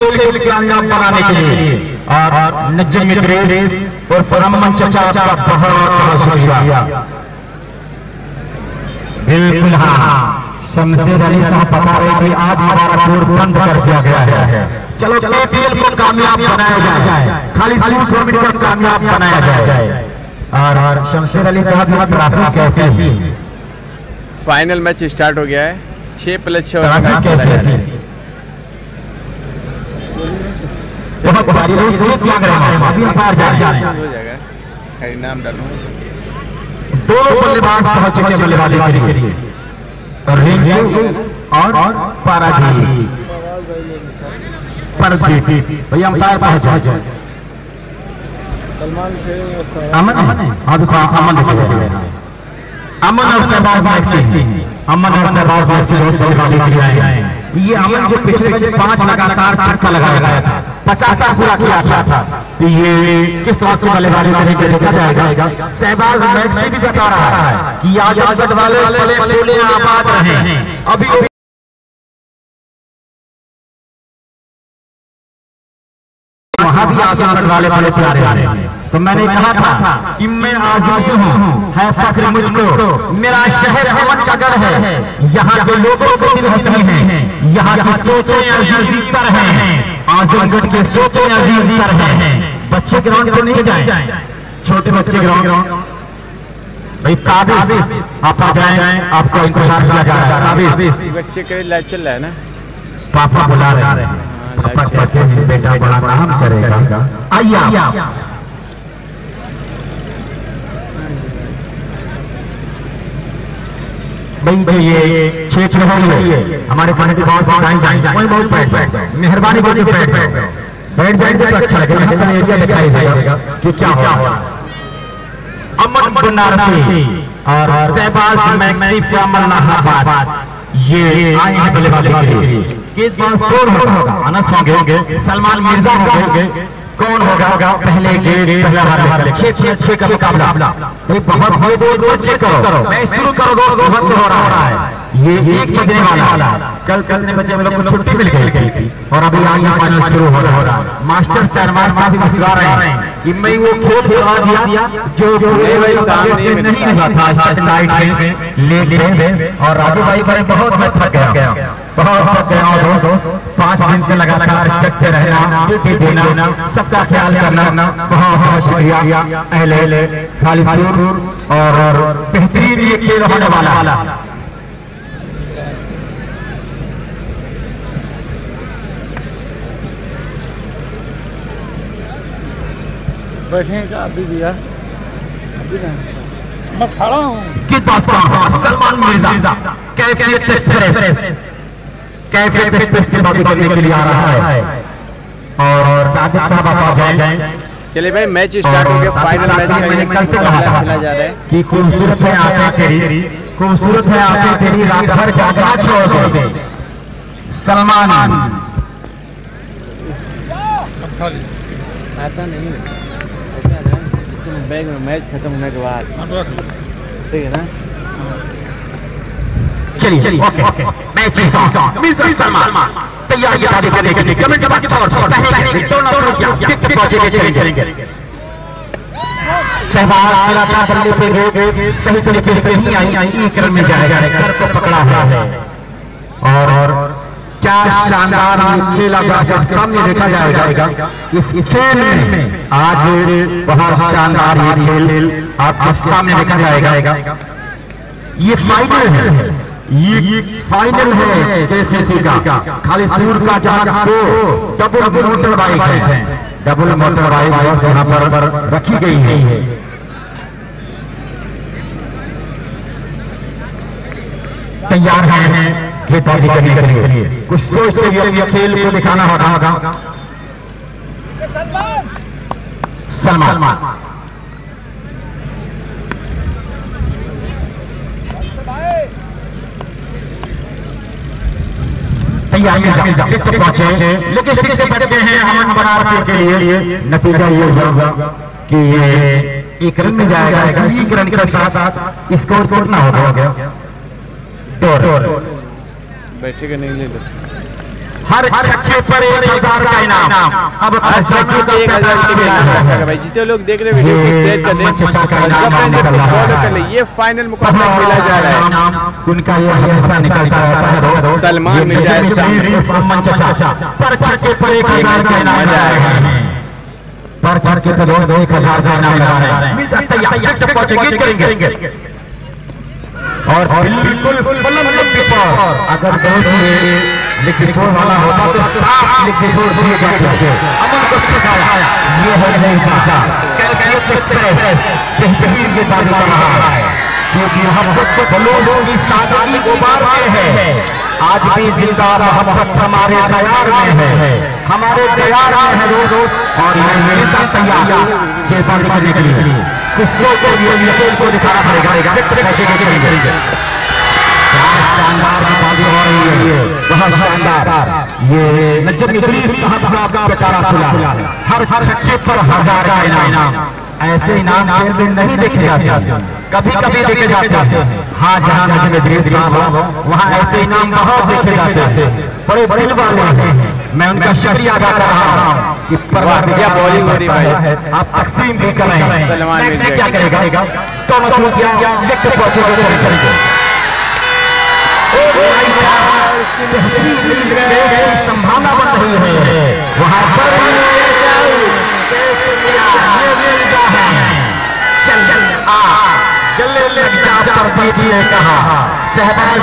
कामयाब बनाने के लिए और नजम इद्रीस और परमन चचा आपका बहुत शुक्रिया। बिल्कुल हाँ, शमशेर अली साहब बता रहे कि आज हमारा टूर बंद कर दिया गया है। चलो KPL को कामयाब बनाया जाए, खाली टूर्नामेंट को कामयाब बनाया जाए। और शमशेर अली साहब की ट्रॉफी कैसी है? फाइनल मैच स्टार्ट हो गया है, 6+6 मैच खेला जा रहा है। बहुत भारी रेस लग रहा है, अभी अंपायर जा रहे हैं। हो जाएगा, खैर नाम डालूं। दो बल्लेबाज पहुंच चुके बल्लेबाजी के लिए, रिंकू और पाराजी भैया अंपायर पहुंच जाए। अमन हाँ तो अमन अमन और शहबाज मैक्सी, अमन और शहबाज मैक्सी बहुत बल्लेबाजी के लिए आए हैं। ये अमन जो पिछले 5 लगातार छक्का लगाया गया था, 50 पूरा किया था, तो ये किस तरह से बल्लेबाजी करेंगे देखा जाएगा। शहबाज मैक्सी भी बता रहा है कि आज आगत वाले पले आबाद रहे हैं। अभी वहां भी आजाद वाले प्यारे हैं। तो मैंने कहा था कि मैं आजाद हूँ, है फख्र मुझको, मेरा शहर अमन का घर है। यहाँ के लोगों को दिल हंसी है, यहाँ की सोचें अजीज तर हैं, आजमगढ़ के सोचें अजीज तर हैं। बच्चे ग्राउंड को नहीं जाए, छोटे बच्चे ग्राउंड भाई ताबिज आप आ जाए, आपको इंतजार किया जा रहा है। ताबिज बच्चे के लाइव चल रहा है ना, पापा बुला रहे हैं, बेटा बड़ा काम करेगा। आइए भाई ये 6 हो गई हमारे पानी की बहुत मेहरबानी बैठ तो अच्छा लगेगा, एरिया दिखाई देगा कि क्या हो। अमन बनारसी और शहबाज मैक्सी अमनाबाद ये आए हैं बल्लेबाजी के लिए। किस बार स्कोर होगा? अनस होंगे, सलमान मिर्जा होंगे, कौन होगा पहले गेट पहला हमारे 6 का मुकाबला। बहुत चेक करो, मैं शुरू करो वक्त हो रहा है। ये 1 बजने वाला है, कल कितने बजे हम लोग को छुट्टी मिल गई थी और अभी आगे फाइनल शुरू हो रहा है। मास्टर चरमार साहब मुस्कुरा रहे हैं कि मैं वो खेल खिला दिया जो सामने नहीं हुआ था स्टार्ट में लेके। और राजू भाई बहुत मैं थक गया, बहुत थक गया दोस्त। 5 दिन से लगातार चलते रहना, ड्यूटी देना, सबका ख्याल करना, बहुत शुक्रिया। अहले खालिदपुर और बेहतरीन ये खेल होने वाला। बैठेगा अभी भी यार, अभी ना मैं खड़ा हूँ। किस बात का? सलमान मिर्जा कैफियत के बात करने के लिए आ रहा है। और साजिद साहब आप आ जाएं। चलिए भाई मैच स्टार्ट हो गया, फाइनल मैच खेला जा रहा है कि खूबसूरत है आंखें तेरी, खूबसूरत है आंखें तेरी, रात भर जागना छोड़ दे। सलमान आता नहीं बैग में मैच खत्म होने के बाद, ठीक है ना? चलिए ओके मैच सलमान तैयारी करने के लिए कमेंट बाकी करेंगे। शहबाज बल्ले पे सही तरीके से नहीं आई, 1 रन में जाएगा, घर को पकड़ा हुआ है। और क्या शानदार खेला सामने देखा जाएगा इस खेल में। आज बहुत शानदार ये खेल आपके सामने देखा जाएगा। ये फाइनल है, ये फाइनल है KCC का, खालिदपुर का, जहां 2 डबल मोटर बाइक है, डबल मोटर बाइक यहाँ पर रखी गई है। तैयार हैं खेलबाजी करने के लिए, कुछ सोचते हुए खेल को दिखाना होगा। सलमान तैयारी पहुंचे, लेकिन से बढ़ते हैं हम बनारसी के लिए। नतीजा ये होगा कि ये 1 रन में जाएगा, 1 रन के साथ स्कोर कितना हो गया? बैठेगा नहीं ले लो। हर छक्के पर 1000 का इनाम। अब हर छक्के पे 1000 का इनाम रखेगा भाई। जितने लोग देख रहे हैं वीडियो को शेयर कर दें और फॉलो कर ले। ये फाइनल मुकाबला खेला जा रहा है। उनका ये हिस्सा निकलता है सलमान मिर्जा पर छक्के पर 1000 का इनाम है। पर छक्के पर 1000 का इनाम करेंगे और बिल्कुल अगर लिक्विड वाला होता तो साफ लिक्विड दिए जाते। अमन को सिखाया ये है नहीं पाता बेहतरीन ये दावा रहा है क्योंकि मोहब्बत लोगों की सादगी गुबार में है। आज भी जिंदा मोहब्बत हमारे दयार में है, हमारे दयार में है रोज और हमेशा तैयार ये बंद करने के लिए कुछ को को दिखाना पड़ेगा। शानदार बाजी हो रही है, बहुत शानदार। ये नजर हर छक्के पर 1000 का इनाम। ऐसे इनाम नहीं देखे जाते, कभी कभी देखे जाते हैं। हाँ, जहाँ वहाँ ऐसे इनाम बहुत देखे जाते हैं। बड़े बड़े वाले हैं, मैं उनका शुक्रिया अदा कर रहा हूँ कि क्या बॉलिंग हो रही है। आप तकसीम भी कर रहे हैं। सलमान क्या करेगा संभावना बन रही है वहां पर कहा शहबाज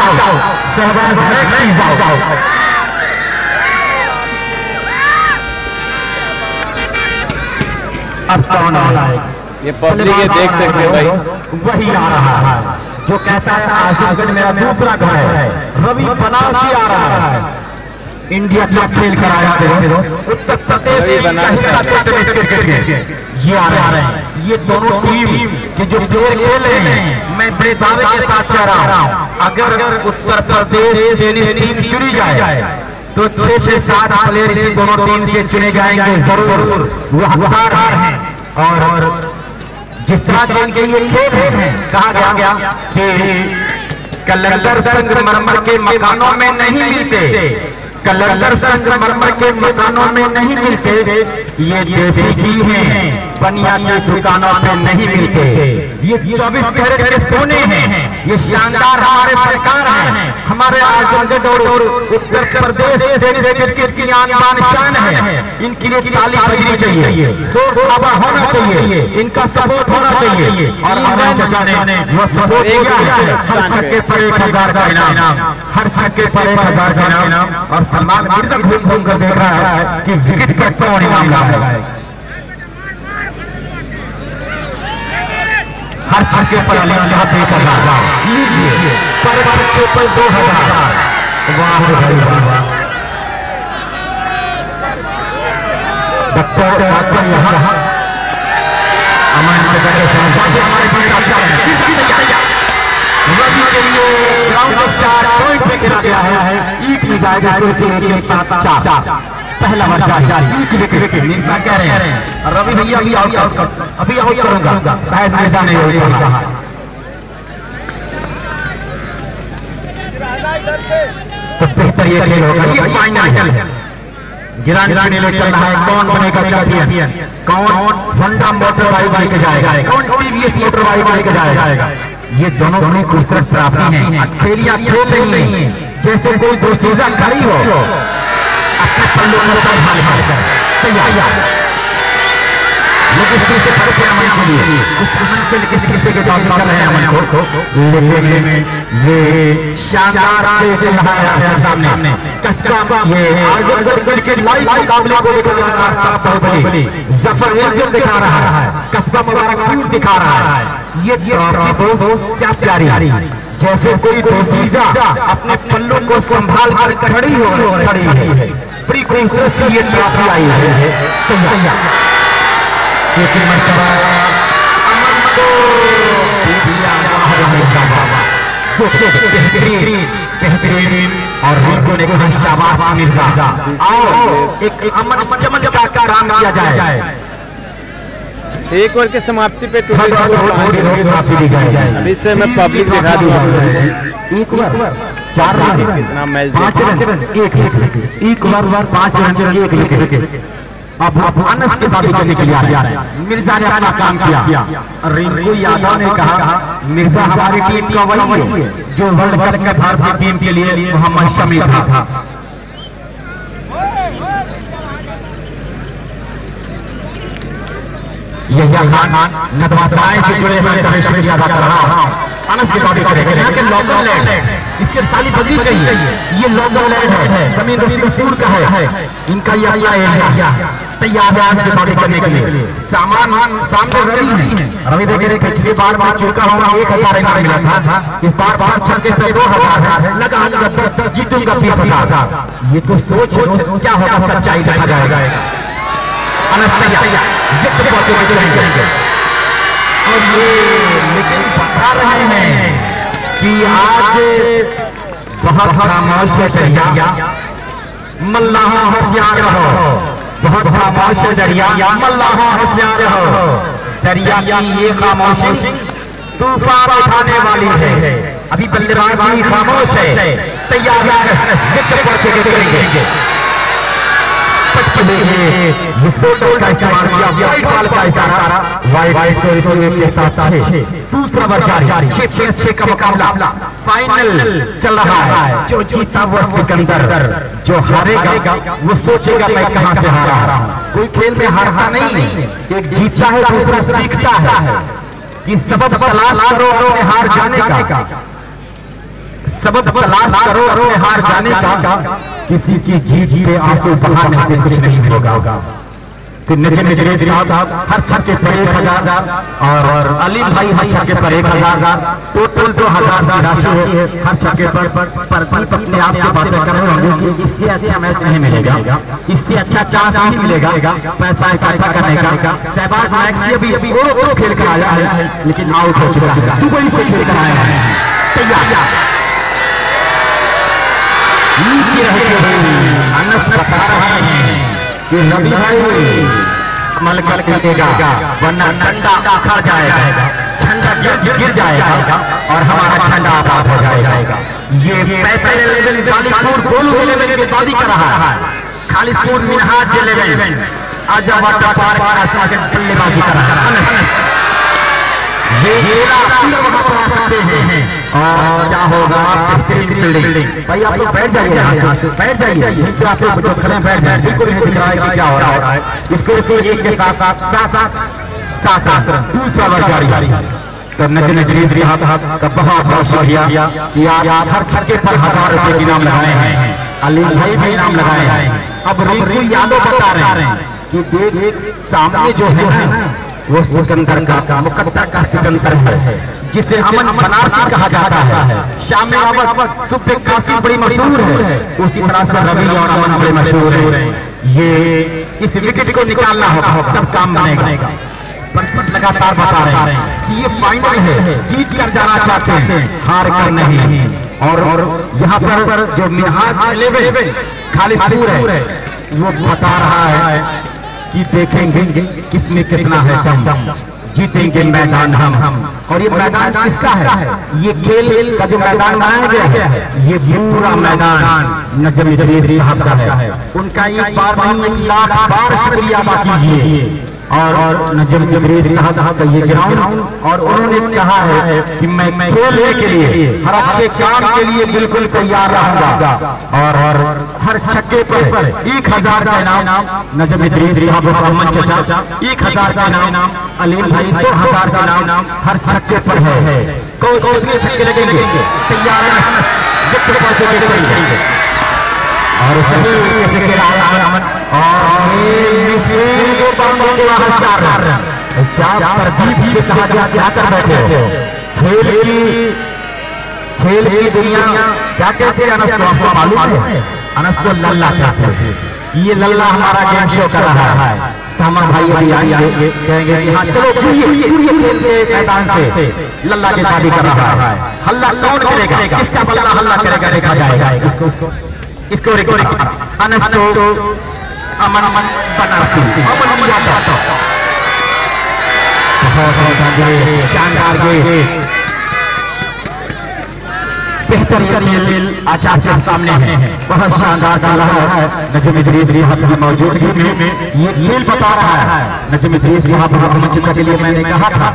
जाओ। अब कौन आ रहा है? ये पब्लिक ये देख सकते हैं भाई, वही आ रहा है जो कहता है आजमगढ़ मेरा दूसरा घर है। रवि बनारसी आ रहा है। इंडिया का खेल कराया उत्तर प्रदेश ये आ रहे हैं। ये दोनों टीम के जो प्लेयर खेले हैं, मैं बड़े दावे के साथ कह रहा हूँ अगर उत्तर प्रदेश टीम चुनी जाए तो 6 से 7 प्लेयर इस दोनों टीम से चुने जाएंगे जरूर। वो हकदार हैं और जिस तरह के इनके ये खेल हैं, कहा गया कि कलंदर संगमरमर के मकानों में नहीं मिलते, कलंदर संगमरमर के मकानों में नहीं मिलते, ये देसी घी हैं बनिया की दुकानों पे नहीं मिलते। ये 24 कैरेट के सोने हैं, ये शानदार हमारे सरकार हैं, हमारे आजमगढ़ और उत्तर प्रदेश की आन शान है। इनके लिए ताली बजनी चाहिए, शोर शराबा होना चाहिए, इनका सपोर्ट होना चाहिए। और हमारे चाचा ने वो सपोर्ट किया है। हर छक्के पर 1000 का इनाम, हर छक्के पर 1000 का इनाम। और सलमान मिर्जा घूम कर देख रहा है कि विकेट पर कौन इनाम लाएगा। हर छक्के पर 1000 लीजिए, पर छक्के पर 2000। वाह भाई वाह। डॉक्टर यहाँ अमन हमारे रवि के लिए ग्राउंड स्टार पॉइंट पे गिरा गया है। ईट में जाएगा पहला वर्षा कह रहे हैं रवि भैया अभी आउट करूंगा शायद मैदान नहीं होगा। तो बेहतर ये खेल होगा। ये फाइनल है, गिराने चल रहा है। कौन बनेगा चैंपियन? कौन होंडा मोटर बाइक जाएगा? कौन टीवीएस मोटर बाइक जाएगा? ये दोनों खूबसूरत ट्रॉफी हैं। अकेलिया खेल रही है जैसे कोई दो सीजन खड़ी हो अपने पल्लों में तैयार। लेकिन किसी फर्क है अमन के लिए, उस अमन के किसी किसी के साथ कर रहे हैं अमन को लेने में। ये शानदार सामने कस्बा ये आजमगढ़ के लाइव मुकाबले को लेकर बाहुबली जफर दिखा रहा है, कस्बा मुबारक दिखा रहा है। ये क्या प्यारी जैसे कोई दोसीजा अपने पल्लों को संभाल कर खड़ी है। बड़ी खूबसूरत ये ट्रॉफी आई है। लेकिन मरतबा अमन को बेहतरीन और हमको ने कहा शाबाश मिर्जा, आओ एक अमन चमक का काम किया जाए। एक ओवर की समाप्ति पे टोटल स्कोर 5 अभी से मैं पब्लिक दिखा दूंगा आप लोगों एक ओवर 4 रन को कितना मैच 5 रन एक ओवर 5 रन एक विकेट। अब अनस के साथ करने के लिए आ रहे हैं। मिर्जा ने अपना काम किया। रिंकू यादव ने कहा मिर्जा हमारी टीम का वही है जो वर्ल्ड कप के भारतीय टीम के लिए मोहम्मद शमी था। यही खान नदवासाएं से जुड़े हुए दर्शक याद कर रहा हूं। अनस की बात करेंगे यहाँ के लोकल लैंड इसके साली बदली चाहिए। ये लोकल लैंड है जमीन रसूलपुर का है। इनका यह एरिया तैयार है आज की बात करने के लिए। सामान सामने रवि है। रवि देखे पिछली बार मैं चुका हूँ 1000 इनाम मिला था। इस बार 5 छक्के से 2000 लगा 10 जीतूंगा 20,000। ये तो सोच क्या होगा सच्चाई देखा जाएगा। अनस तैयार और ये लेकिन बता रहे हैं कि आज बहुत खामोश दरिया मल्लाह होशियार रहो। बहुत खामोश दरिया मल्लाह होशियार रहो। दरिया की ये खामोशी तूफान उठाने वाली है। अभी बल्लेबाज खामोश है। तैयार करेंगे दूसरा ओवर जारी 6 का मुकाबला फाइनल चल रहा है। जो जीता वो सिकंदर, जो हारेगा वो सोचेगा मैं कहां से हारा हूं। कोई खेल में हारता नहीं, एक जीतता है दूसरा सीखता है कि सबब तलाश करो अपने हार जाने का। सबब तलाश करो अपने हार जाने का। किसी की जीत पे आंसू बहाने से कुछ नहीं होगा। हर छक्के पर 1000 और अली भाई हर छक्के पर 1000 टोटल 2000 की राशि है हर छक्के पर अपने आप से बातें कर रहे होंगे कि इससे अच्छा मैच नहीं मिलेगा, इससे अच्छा चांस नहीं मिलेगा पैसा इकट्ठा करने का। शहबाज मैक्सी अभी वो खेल कर आया है लेकिन आउट हो चुका है। दुबई से खेल कर आया है। तैयार अनस बता रहे हैं कि रवि भाई अमल करके देगा वरना ठंडा अखड़ जाएगा, झंडा गिर जाएगा और हमारा झंडा आबाद हो जाएगा। ये पैसे लेवल खालिदपुर गोलू लेवल के शादी कर रहा है। खालिदपुर मिनहाज लेवल आज वाटर पार्क आसमा के बल्लेबाजी कर रहा है। ये वहां पर आ सकते हैं और क्या होगा फील्डिंग। भाई आप लोग बैठ जाइए, यहाँ से बैठ जाइए। तो आप लोग जो खड़े बैठ जाए बिल्कुल नहीं दिख रहा है कि क्या हो रहा है। इसको एक के साथ दूसरा ओवर जारी। तो नजरी हाथ का बहुत शुक्रिया कि आप हर छक्के पर 1000 रुपए के इनाम लगाए हैं। अली भाई भी इनाम लगाए हैं। अब रिंकू यादव बता रहे हैं कि देख सामने जो है वो सिकंदर का मुकद्दर का सिकंदर है जिसे अमन बनारसी कहा जाता है। शाम में अवध सुबह काशी बड़ी मशहूर है, उसी तरह से रवि और अमन बड़े मशहूर है। ये इस विकेट को निकालना होगा तब काम बनेगा। लगातार बता रहे हैं कि ये फाइनल है, जीत कर जाना चाहते हैं, हार कर नहीं। और यहाँ पर जो मिनहाज लेवल खालिदपुर है वो बता रहा है कि देखेंगे किसमें कितना है दम, जीतेंगे मैदान हम। और ये मैदान किसका है? ये खेल का जो मैदान बनाया गया है ये पूरा मैदान नजम जमीर साहब का है। उनका एक बार नहीं 1 लाख बार शुक्रिया अदा कीजिए। और नजम जमीर साहब का ये ग्राउंड और उन्होंने कहा है कि मैं खेलने के लिए हर अच्छे काम के लिए बिल्कुल तैयार रहूंगा। और हर छक्के पर 1000 का इनाम नजम जमीर साहब का मंच चाचा 1000 का इनाम, अलीम भाई 2000 का इनाम हर छक्के पर है। कितने छक्के लगेंगे? तैयार और कहा क्या कर बैठे हो? खेल की दुनिया क्या कहते हैं? अनस को आपको मालूम है? अनस को लल्ला कहते हैं। ये लल्ला हमारा गेम शो कर रहा है। सामा भाई आइए कहेंगे यहाँ चलो खेल के मैदान से लल्ला की शादी कर रहा है। हल्ला कौन करेगा? किसका बल्ला हल्ला करेगा देखा जाएगा। इसको अनस तो अमन बनारसी शानदार बेहतर खेल आचार्य सामने है, बहुत शानदार डाला है नजम इदरीस साहब की मौजूदगी में ये खेल बता रहा है। नजम इदरीस साहब मंच के लिए मैंने कहा था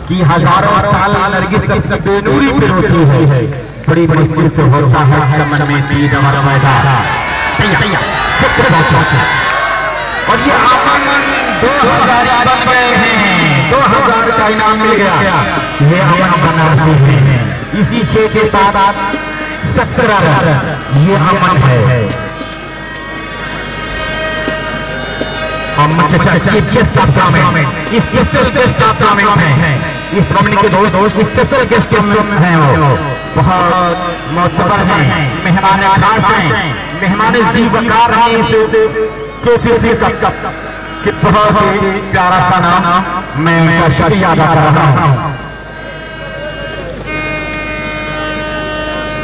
कि हजारों साल नरगिस सबसे बेनूरी पे होती है, बड़ी मुश्किल से होता है चमन में तीर हमारा मैदान। और ये आमन 2000 बन गए हैं, 2000 का इनाम मिल गया। ये अमन बनाते हैं इसी 6 के साथ 17 ये अमन है। Aman chief guest of tournament, special guest of tournament है इस टूर्नामेंट के दोस्त स्पेशल गेस्ट हैं, वो बहुत मोतबर हैं, मेहमान खास हैं, मेहमान जीवकार हैं इस केसीसी कप कि बहुत ही प्यारा सा नाम मैं उनका शुक्रिया अदा कर रहा हूँ।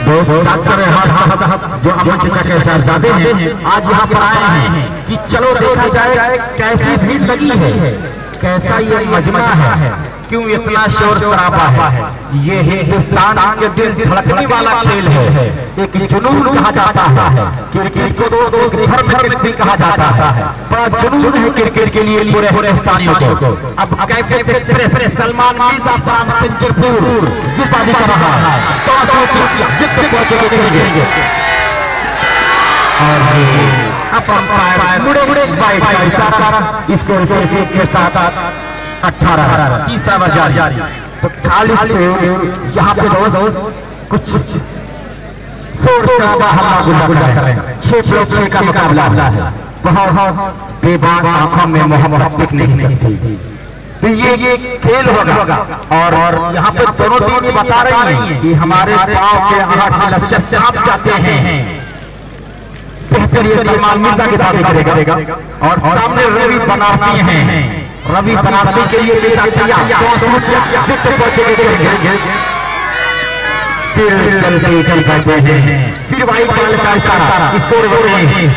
जो अमन चचा के शहजादे हैं आज यहाँ पर आए हैं कि चलो देखा जाए कैसी भीड़ लगी है, कैसा ये मजमा है, क्यों इतना शोर शराबा है। ये हिंदुस्तान के दिल धड़कने वाला खेल है, एक जुनून कहा जाता है क्रिकेट को, दो धर्म भी कहा जाता है, बड़ा जुनून है क्रिकेट के लिए पूरे हिंदुस्तानियों को। अब सलमान मिर्जा सिंजरपुर जितादी कर रहा है इसको के साथ 18 तीसरा ओवर जारी। तो 48 यहाँ पे दोस्त कुछ हल्ला गुल्ला कर रहे हैं, 6 का मुकाबला है, बहुत बेबाक आंखों में मोहब्बत दिख नहीं सकती। तो ये खेल होगा और यहाँ पे दोनों टीम बता रही हैं कि हमारे पांव के आठ लश्कर चाप जाते हैं। बेहतर ये सलमान मिर्जा की दावी करेगा और सामने रवि बनारसी हैं, रवि बनारसी के लिए बेटा तैयार फिर वाइट बॉल का इशारा स्कोर हो रहे हैं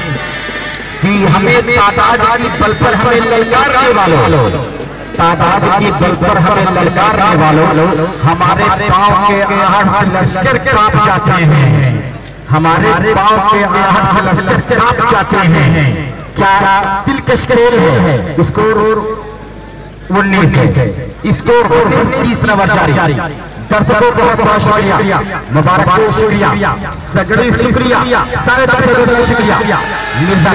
कि हमें तादाद की बल पर हमें ललकारने वालों, तादाद की बल पर हमें ललकारने वालों हमारे पांव के आठ लश्कर कांप जाते हैं, हमारे पांव के आठ लश्कर कांप जाते हैं। क्या दिलकश खेल है। स्कोर 19 है, स्कोर 30 ओवर जारी। दर्शकों को बहुत शुक्रिया, मुबारक हो, शुक्रिया, सगड़ी शुक्रिया, सारे दर्शकों को शुक्रिया। मिर्जा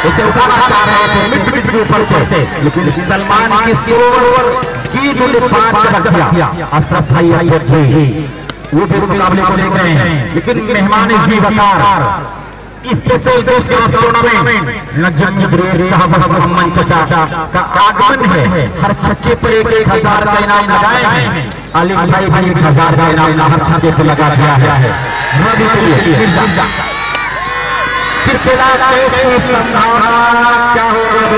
इसे उठाना चाह रहे थे मिड के ऊपर से, लेकिन सलमान की ओवर की 5 रख दिया अशरफ भाई जी, वो भी मुकाबले को देख रहे हैं। लेकिन मेहमान जीवकार स्पेशल गेस्ट ऑफ टूर्नामेंट नजम इदरीस साहब अमन चचा का आगमन है। हर छक्के पर 1000 का इनाम लगाए हैं। अली भाई भी 1000 का इनाम हर छक्के पर लगा दिया है। रवि के लिए क्या होगा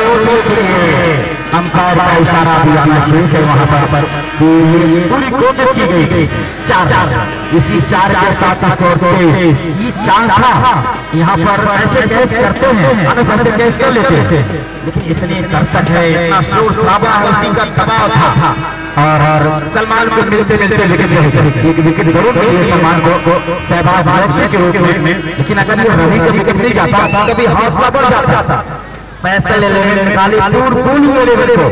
अंपायर का इशारा भी आना चाहिए वहां पर पूरी कोशिश की गई। 4 इसी 4 के साथ ये चांस था यहाँ पर ऐसे कैच करते हैं, ऐसे कैच कर लेते हैं, लेकिन इतनी दर्शक है, इतना शोर शराबा है, उसी का दबाव था और सलमान को मिलते एक विकेट जरूर मिली सलमान को सहबाज आरक्षक के रूप में। लेकिन अगर ये रवि का विकेट मिल जाता कभी हौसला बढ़ जाता, पैसा ले लेने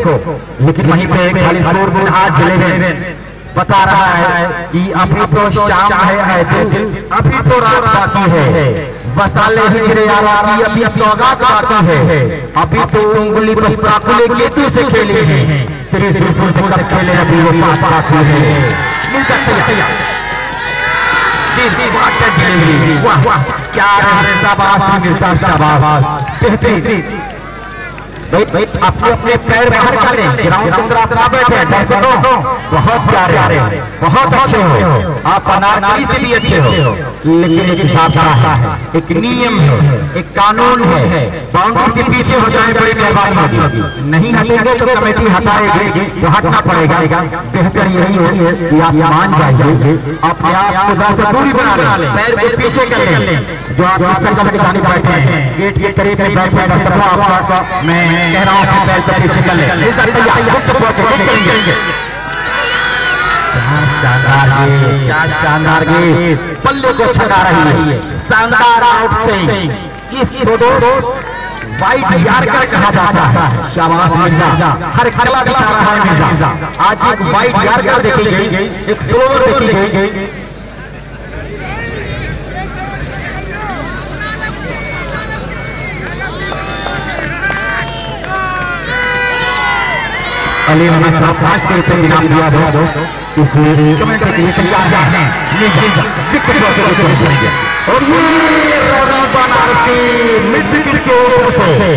को, लेकिन वहीं पे खाली हाथ जले बता रहा है कि अभी तो शाम है, अभी तो रात बाकी है, वसाले हिजरे आरामी अभी सौगात बाकी है, अभी तो उंगली बस काकुले केतु से खेले हैं, तेरे जुल्फों से कब खेले अभी वो बात बाकी है। मिर्जा तैयार वाह क्या शाबाश मिर्जा, शाबाश बेहतरीन भाई अपने अपने पैर बाहर करें, ग्राउंड के अंदर आप ना बैठे। दर्शकों बहुत प्यारे, बहुत अच्छे हो आप, अनारकली से भी अच्छे हो, लेकिन एक हिसाब है, एक नियम है, एक कानून है। बाउंड्री के पीछे हो जाए बड़ी मेहरबानी होगी, नहीं हटेंगे तो कमेटी हटाएगी, तो हटना पड़ेगा। बेहतर यही है कि आप मान जाइए, अपने आप को से दूरी बना लें, पैर को पीछे कर लें। जो आप इस तरह से जाने बैठे हैं गेट के करीब में बैठे, दर्शकों मैं कह रहा हूँ पैर को पीछे कर लें। शानदार गेंद पल्ले को छका रही है, शानदार आउट से इस वाइट यार्कर कहा जाता है। शाबाश मिर्जा, हर खेला दिखा रहा है मिर्जा। आज एक वाइट यार्कर देखी गई, एक स्लोवर देखी गई। अली हमें सरफराज के इनाम दिया दो, इसलिए कमेंट के लिए तैयार हैं। और ये बनारसी मिड के ऊपर से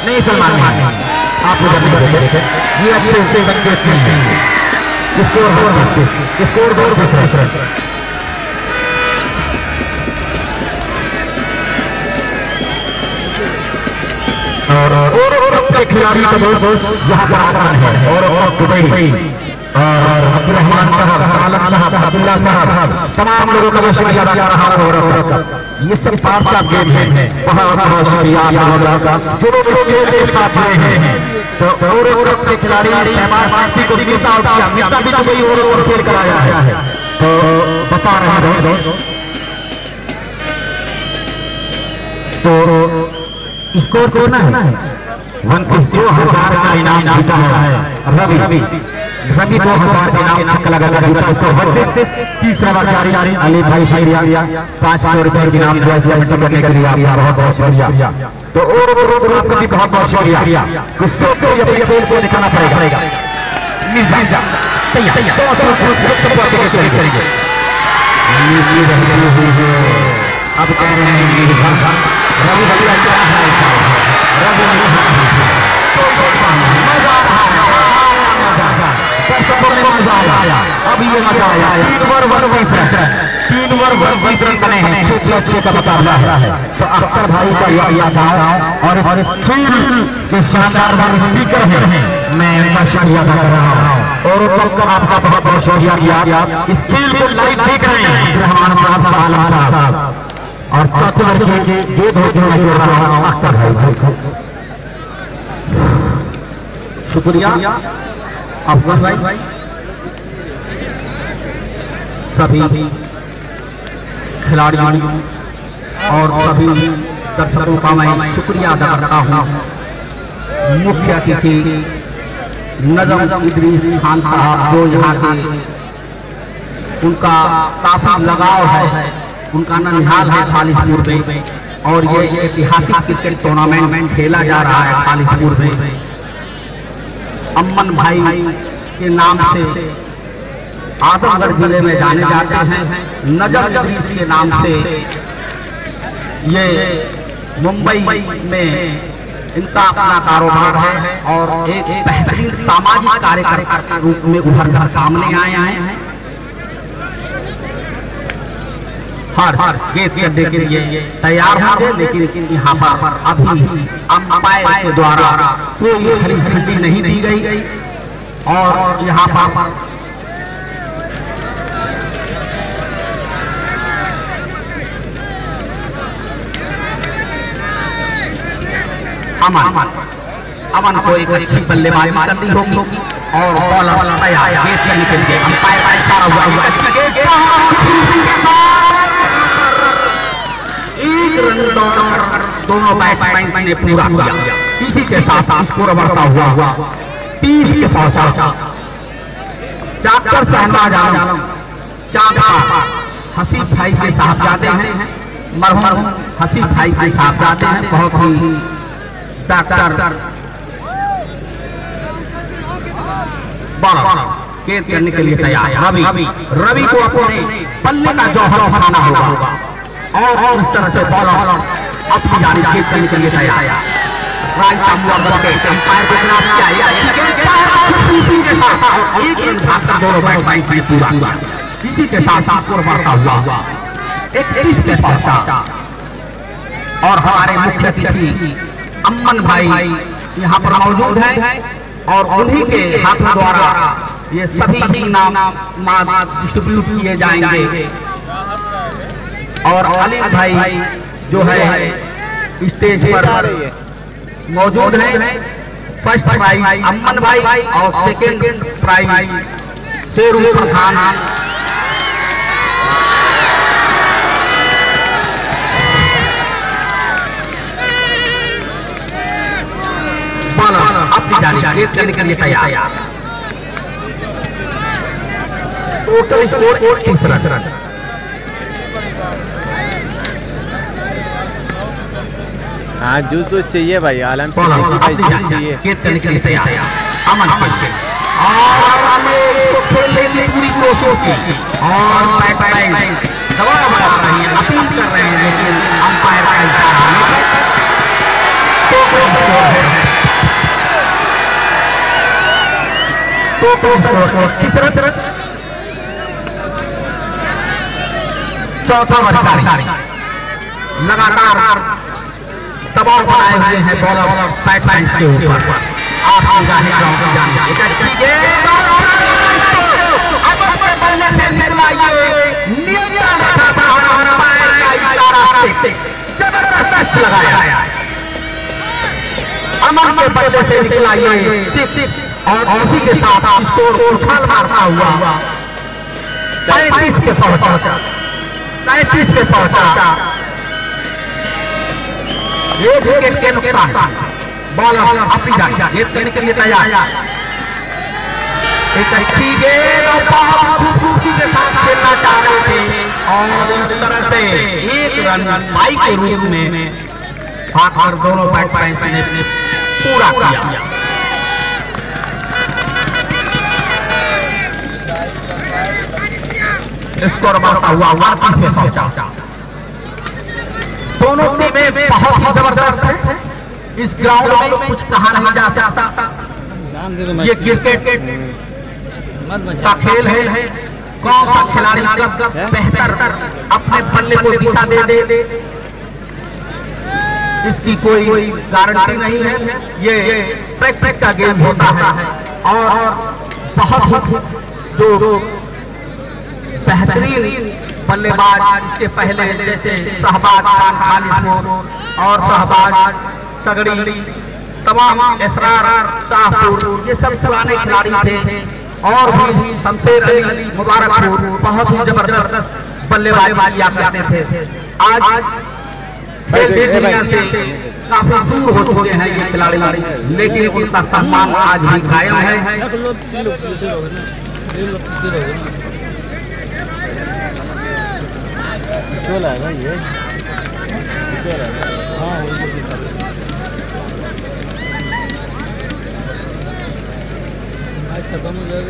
नहीं सलमान आप ये अच्छे से बच्चे स्कोर और खिलाड़ी का दोस्त यहाँ पर है और दुबई और अब्दुलरहमान साहब, आलम साहब, अब्दुल्ला साहब, तमाम लोगों का शुक्रिया अदा कर रहा हूँ। ये सब पार्ट ऑफ गेम है, बहुत बहुत शुक्रिया जो लोग खेल के साथ हैं। तो और के खिलाड़ी पार्टी को मिलता भी दुबई और खेल कराया है, तो बता रहे हैं तो स्कोर करना है 2000 का इनाम जीता है रवि 2000 का इनाम लगाकर जीता। उसको तीसरा बार जारी अली भाई शुक्रिया, 500 रुपए के इनाम करने के लिए आपका बहुत बहुत शुक्रिया। तो और आपका भी बहुत बहुत शुक्रिया। कुछ तो अपने खेल को दिखाना पड़ेगा। अब कह रहे हैं रवि भैया क्या है, रवि अब ये मजा आया। 3 ओवर 20 रन बने हैं, 6 का मुकाबला है। तो अख्तर भाई का याद और खेल के शानदार स्पीकर है, मैं उनका शुक्रिया अदा कर रहा हूँ। और आपका बहुत बहुत शुक्रिया। इस खेल को लाइव देख रहे हैं और चौथे वर्ग के गेट होते हुए रहा हूँ अख्तर भाई को शुक्रिया। अफगान भाई सभी खिलाड़ियों और सभी दर्शकों का मैं शुक्रिया अदा करता हूँ। मुख्य अतिथि नजम इदरीस खान साहब जो यहाँ के उनका काफी लगाव है, उनका ननिहाल है खालिसपुर में और ये ऐतिहासिक क्रिकेट टूर्नामेंट खेला जा रहा है खालिसपुर में। अम्मन भाई के नाम से आजमगढ़ जिले में जाने जाते हैं, नजम इदरीस के नाम से ये मुंबई में इनका अपना कारोबार है और एक बेहतरीन सामाजिक कार्यकर्ता के रूप में उभर कर सामने आए हैं। हर गेट करने के लिए तैयार होंगे, लेकिन यहाँ पर अभी अंपायर के द्वारा कोई हरी झंडी नहीं दी गई और यहाँ पर अमन को एक अच्छी बल्लेबाजी करनी होगी और बॉलर तैयार गेट करने के लिए अंपायर इशारा हुआ एक रन दोनों बैट्समैन ने पूरा किया। इसी के साथ पूरा बढ़ता हुआ 30 के पहुंचा। डॉक्टर शहनाज आलम चाचा हसीब भाई के साहबजादे हैं, मरहूम हसीब भाई के साहबजादे हैं। बहुत ही डॉक्टर बड़ा गेंद करने के लिए तैयार। रवि को अपने पल्ले का जौहर बनाना होगा और इस तरह से बॉलर अपनी जानी खेल करने के लिए तैयार। राइट आर्म वार्म के अंपायर के खिलाफ क्या है एक रन भागकर दोनों बैट बाइक में पूरा। इसी के साथ स्कोर बढ़ता हुआ 31 पे पहुंचा और हमारे मुख्य अतिथि अमन भाई यहाँ पर मौजूद है और उन्हीं के हाथों द्वारा ये सभी नाम डिस्ट्रीब्यूट किए जाएंगे। और अली भाई जो है स्टेज पर मौजूद है। फर्स्ट प्राइज अमन भाई और सेकेंड प्राइज शेरू प्रधान। अपनी जानी खेत करने के लिए तैयार। Total score 31 run. हाँ जूस चाहिए भाई, आलम से भाई जूस चाहिए। खेत करने के लिए तैयार अमन भाई और खेलने की पूरी कोशिश की और दबाव बना रही है, अपील कर रहे हैं लेकिन अंपायर का इशारा चौथा अधिकारी लगातार दबाव बनाए हुए हैं बॉलर साइड लाइन के ऊपर। आप निगाहें ग्राउंड में जानिए जबरदस्त लगाया अमन के बल्ले से निकला ये और उसी के साथ स्कोर उछाल मारता हुआ 35 पे पहुंचा। एक विकेट के नुकसान। बॉलर अपनी जानी खेत करने के लिए तैयार। एक अच्छी गेंद और बहुत खूबसूरती के साथ खेलना चाह रहे थे और इस तरह से एक रन बाई के रूप में हाथ दोनों बैट्समैन ने पूरा किया। स्कोर बढ़ता हुआ 31 पे पहुंचा। दोनों टीमें बहुत ही जबरदस्त है। इस ग्राउंड में कुछ कहा नहीं जा सकता। ये क्रिकेट का खेल है। कौन सा खिलाड़ी कब बेहतर अपने बल्ले को दिशा दे इसकी कोई गारंटी नहीं है। ये प्रैक्टिस का गेम होता है और बहुत जो बेहतरीन बल्लेबाज इसके पहले जैसे शहबाज खान खालिदपुर और शहबाज सगड़ी, तमाम इसरार शाहपुर, ये सब पुराने खिलाड़ी थे और भी शमशेर अली मुबारकपुर बहुत ही जबरदस्त बल्लेबाजी किया करते थे। आज दुनिया से काफी दूर हो चुके हैं ये खिलाड़ी, लेकिन उनका सम्मान आज भी कायम है।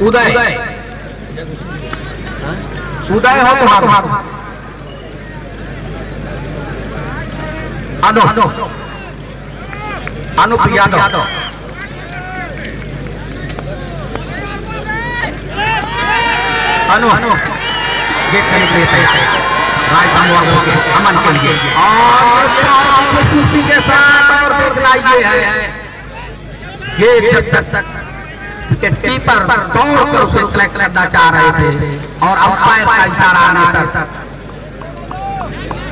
उदय उदय हो तो अनुप यादव अनु गेट करने के लिए तैयार। अमन के लिए और खूबसूरती के साथ और दिखलाइए है ये जब तक कीपर दौड़कर उसे सेलेक्ट करना चाह रहे थे और अंपायर का इशारा आने तक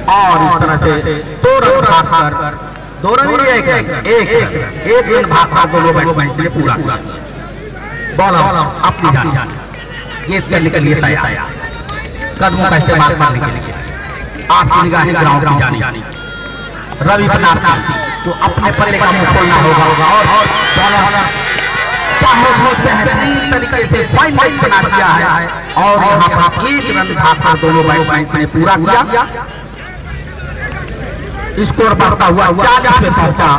और इस तरह से 2 रन भागकर 2 रन एक रन भागकर दोनों बैट्समैन ने पूरा किया। बॉलर अपनी जानी गेंद करने के लिए तैयार, कदमों का इस्तेमाल करने के लिए। आपकी निगाहें ग्राउंड में जानी रवि प्रताप तो अपने पल्ले का मुंह खोलना होगा और बहुत बेहतरीन तरीके से फाइन लाइन बना दिया है और यहाँ पर 1 रन भागकर दोनों बैट्समैन ने पूरा किया। स्कोर बढ़ता हुआ 40 पे पहुंचा।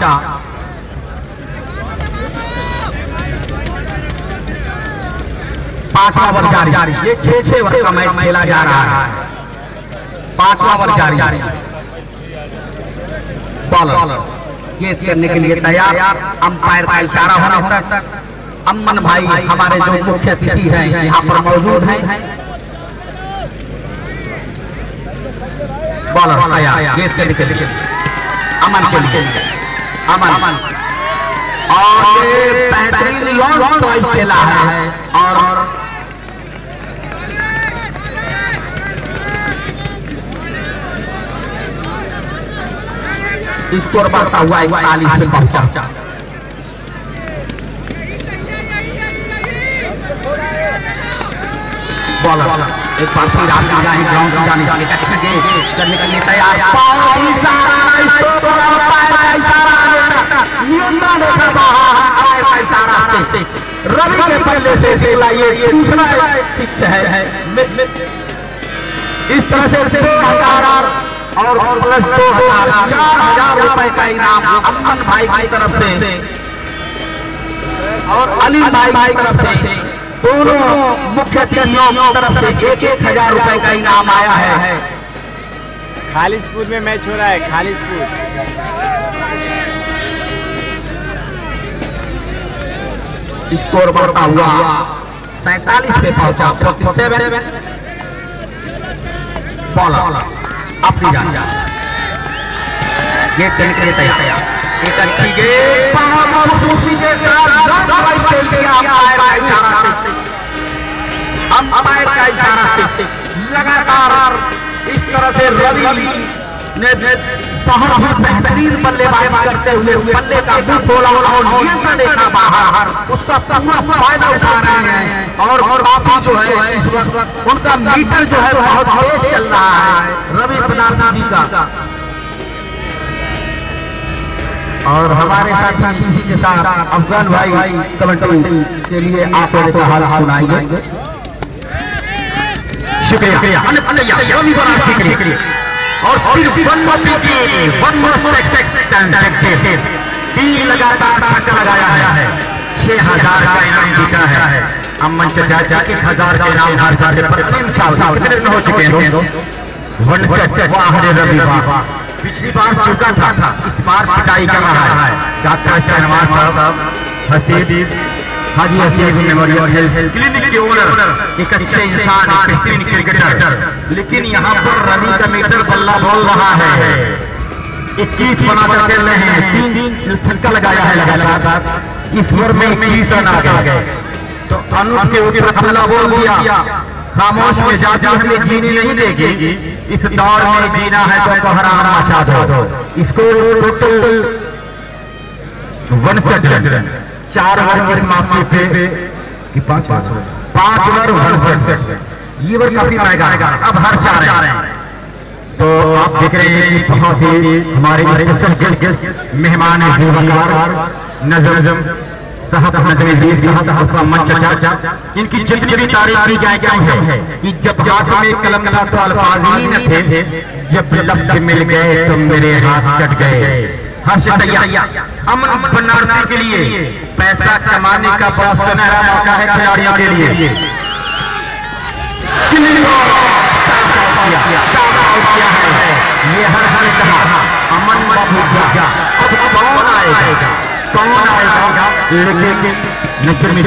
पांचवा ओवर जारी। ये 6 ओवर का मैच खेला जा रहा है। 5वां ओवर जारी। बॉलर गेंद करने के लिए तैयार। अंपायर का इशारा होने तक अमन भाई हमारे जो मुख्य अतिथि हैं यहाँ पर मौजूद हैं। बॉलर तैयार गेंद करने के लिए अमन के लिए अमन और बेहतरीन लॉन्ग टॉय खेला है और स्कोर बढ़ता हुआ 41 पे पहुंचा। बॉलर एक बार फिर आप ग्राउंड जाने करने के लिए तैयार। रवि के पल्ले से लाइए दूसरा है। इस तरह से 2,000 और प्लस 4,000 रुपए का इनाम अमन भाई की तरफ से और अली भाई की तरफ से दोनों मुख्य अतिथियों की तरफ से 1,000 रुपए का इनाम आया है। खालिसपुर में मैच हो रहा है। खालिसपुर स्कोर बढ़ता हुआ 47 पे पहुंचा। 47 बॉलर अपनी जान गेंद करने के लिए तैयार। एक अच्छी गेंद अंपायर का इशारा से लगातार इस तरह से रवि ने बहुत ही बेहतरीन बल्लेबाजी करते हुए बल्ले का मुंह खोला और नियंत्रण देखा बाहर, उसका पूरा फायदा उठा रहे हैं और काफी जो है इस वक्त उनका मीटर जो है बहुत तेज चल रहा है रवि बनारसी जी का। और हमारे साथ इसी के साथ अफगान भाई कमेंट्री के लिए आप लोगों को हाल सुनाएंगे। शुक्रिया रवि बनारसी के लिए। और फिर 3 लगातार धक्का लगाया है। 6,000 का इनाम जीता है। अमन चाचा 1,000 का इनाम हार जाते पर 3 साल कितने हो चुके हैं रवि बाबा। पिछली बार चुका था, इस बार पिटाई कर रहा है। डॉक्टर शहनवाज साहब हसीब हाजी हसीब मेमोरियल क्लिनिक के ओनर एक अच्छे इंसान बेहतरीन क्रिकेटर, लेकिन यहाँ पर रवि का मीटर बल्ला बोल रहा है। 21 बनाकर खेल रहे हैं। 3 छक्का लगाया है लगातार। इस ओवर में 21 रन आ गए तो अनुज के ऊपर हमला बोल दिया। खामोश में जाती हमें जीनी नहीं देगी। इस दौर में जीना है तो कोहराम मचा दो। इसको टोटल 1 रन 4 ओवर की समाप्ति पे कि 5 ओवर 1 ये ओवर काफी महंगा है। अब हर 4 हैं तो आप देख रहे हैं कि बहुत ही हमारे मेहमान नजम साहब इनकी जितनी भी तारीफ की जाए क्या है कि जब हाथ में कलम था तो अल्फाज ही न थे, जब लफ्ज मिल गए तो मेरे हाथ कट गए। अमन बनारसी के लिए पैसा कमाने का बड़ा सुनहरा मौका है खिलाड़ियों के लिए। ये हर कहा अमन अब कौन आएगा लेकिन नजर में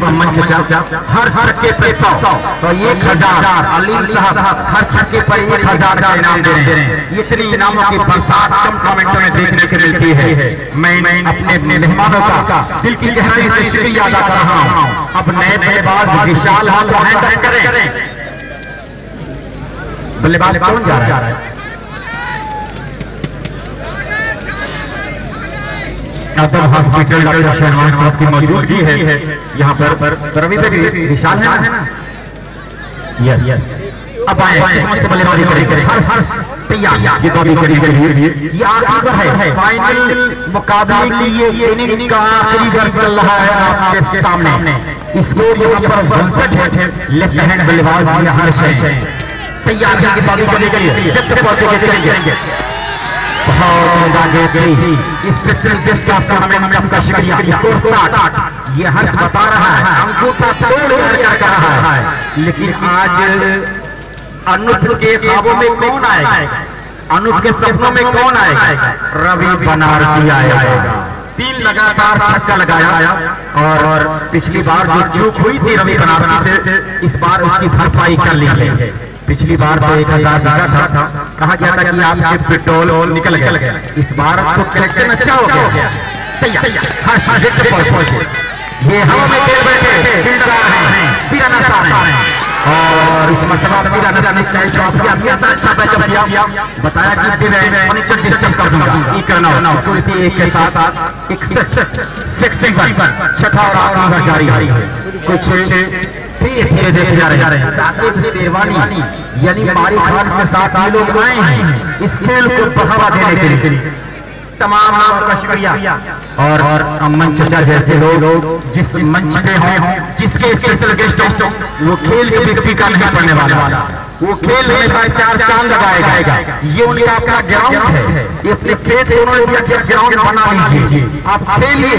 अमन चाचा हर के पे 100 तो 1,000 अली साहब हर छक्के पर 1,000 का इनाम दे रहे हैं। इतनी इनामों की बरसात कम कमेंटों में देखने को मिलती है। मैं अपने मेहमानों का दिल की गहराई से शुक्रिया अदा कर रहा हूँ। अब नए बल्लेबाज विशाल हाल करें। बल्लेबाज कौन जा रहा है? हॉस्पिटल डॉक्टर शहनवाज साहब की मौजूदगी है यहाँ पर। रवि भी विशाल है ना? यस अब आए बल्लेबाजी करेंगे। हर तैयार ये आखिरी है फाइनल मुकाबले के लिए इनिंग का आखिरी गर्द चल रहा है आपके सामने। इसको यहाँ पर 62 है। लेफ्ट हैंड बल्लेबाज हर्ष है तैयार है करने के लिए। जब तक पहुंचेंगे बहुत आगे गई। स्पेशल गेस्ट का आपका शुक्रिया। ये हर बता रहा है अंगूठा तैयार कर रहा है, लेकिन आज अनुज के ख्वाबों में कौन आएगा? अनुज के सपनों में कौन आएगा? रवि बनारसी आएगा। 3 लगातार छक्का लगाया और पिछली बार जो चूक हुई थी रवि बनारसी से, इस बार उसकी भरपाई कर ली है। पिछली बार तो 1000 दिया था, कहा गया था कि आपके पेट्रोल निकल गया। इस बार तो कलेक्शन अच्छा हो गया। ये हवा में खेल बैठे फील्डर हैं, पीराना हैं और इस मसला पीराना ने अच्छा बैकअप किया, बताया कि फर्नीचर डिस्टर्ब कर दूंगा, ये करना होना उसको। इसी एक के साथ एक छठा और आखिरी जारी है। कुछ धीरे देखे जा रहे हैं। साकिब शेरवानी यानी मारी खान के साथ ये लोग आए हैं इस खेल को बढ़ावा देने के लिए। तमाम लोगों का शुक्रिया। और अमन चचा जैसे लोग जिस मंच पे हों, जिसके स्पेशल गेस्ट हों, वो खेल के व्यक्ति का नहीं पड़ने वाला, वो खेल हमेशा 4 चांद लगाएगा। ये उनका अपना ग्राउंड है, ये अपने खेत उन्होंने ग्राउंड बना लीजिए। आप खेलिए,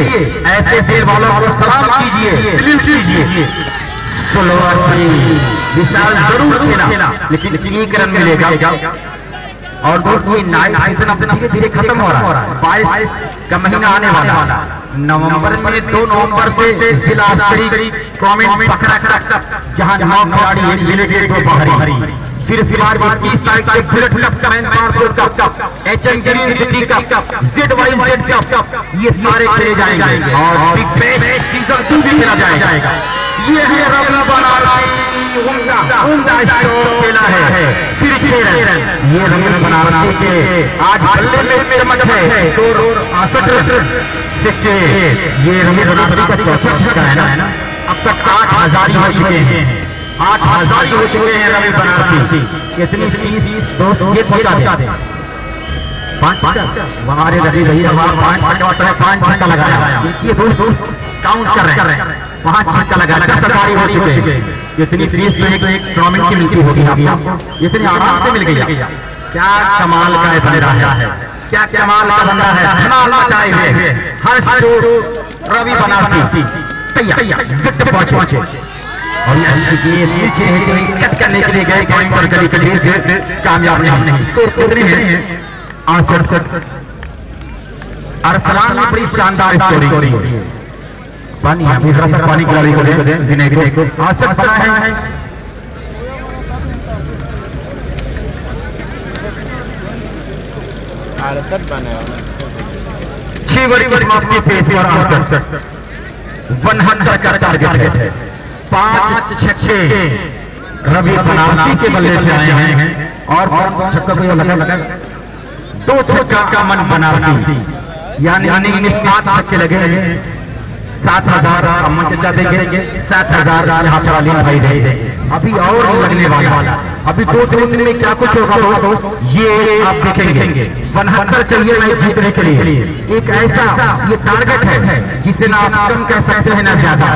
ऐसे खेल वालों को सलाम कीजिए। विशाल जरूर खेला लेकिन 1 रन मिलेगा। और दोस्तों ये नाइट सीजन धीरे धीरे खत्म हो रहा है। 22 का महीना आने वाला। नवंबर में 2 नवंबर से जिला स्तरीय टूर्नामेंट पकड़ा जहां 9 खिलाड़ी एक जिले के 2 बाहरी, फिर इसके बाद 30 तारीख से bullet cup, HN green city cup, ZYZ cup, ये सारे खेले जाएंगे और बिग बैश सीजन 2 भी खेला जाएगा। ये है रवि बनारसी उम्दा स्ट्रोक खेला है, फिर 6 रन। ये रवि बनारसी के आज बल्ले में चमक है। 268 ये रवि बनारसी का चौथा छक्का है ना। अब तक 8000 हो चुके हैं, 8000 हो चुके हैं रवि बनारसी। इतनी 30 दोस्त ये पहुंचा दे 5 हमारे रवि हमारा 5 छक्का लगाया। ये दोस्त काउंट कर रहे हैं, 5 छक्का लगाया, 10 सरकारी हो चुके हैं। इतनी 30 तो एक टूर्नामेंट की मिलती होगी आपको, इतनी आराम से मिल गई। क्या कमाल का है बंदा है, क्या कमाल का बंदा है, धमाल मचाए हुए हर रवि बनारसी तैयार पहुंचे। और ये कट करने के लिए गए कामयाब नहीं। कितने हैं? 68। अरसलान ने बड़ी शानदार स्टोरी पानी पानी खिलाड़ी को को आसत बना है। आरसत बना 6 बड़ी पेश और 69 का टारगेट है। 5 छक्के रवि बनारसी के बल्ले से आए हैं और छक्का को लगा 2 छक्का का मन बनारसी यानी 7 छक्के लगे। 7000 अमन चचा देंगे, 7000 यहाँ पर अलीम भाई देंगे। अभी और लगने वाला, अभी 2-3 दिन में क्या कुछ होगा दोस्त ये आप देखेंगे। 72 चाहिए मैच जीतने के लिए। एक ऐसा ये टारगेट है जिसे ना आप कम कह सकते हैं ना ज्यादा,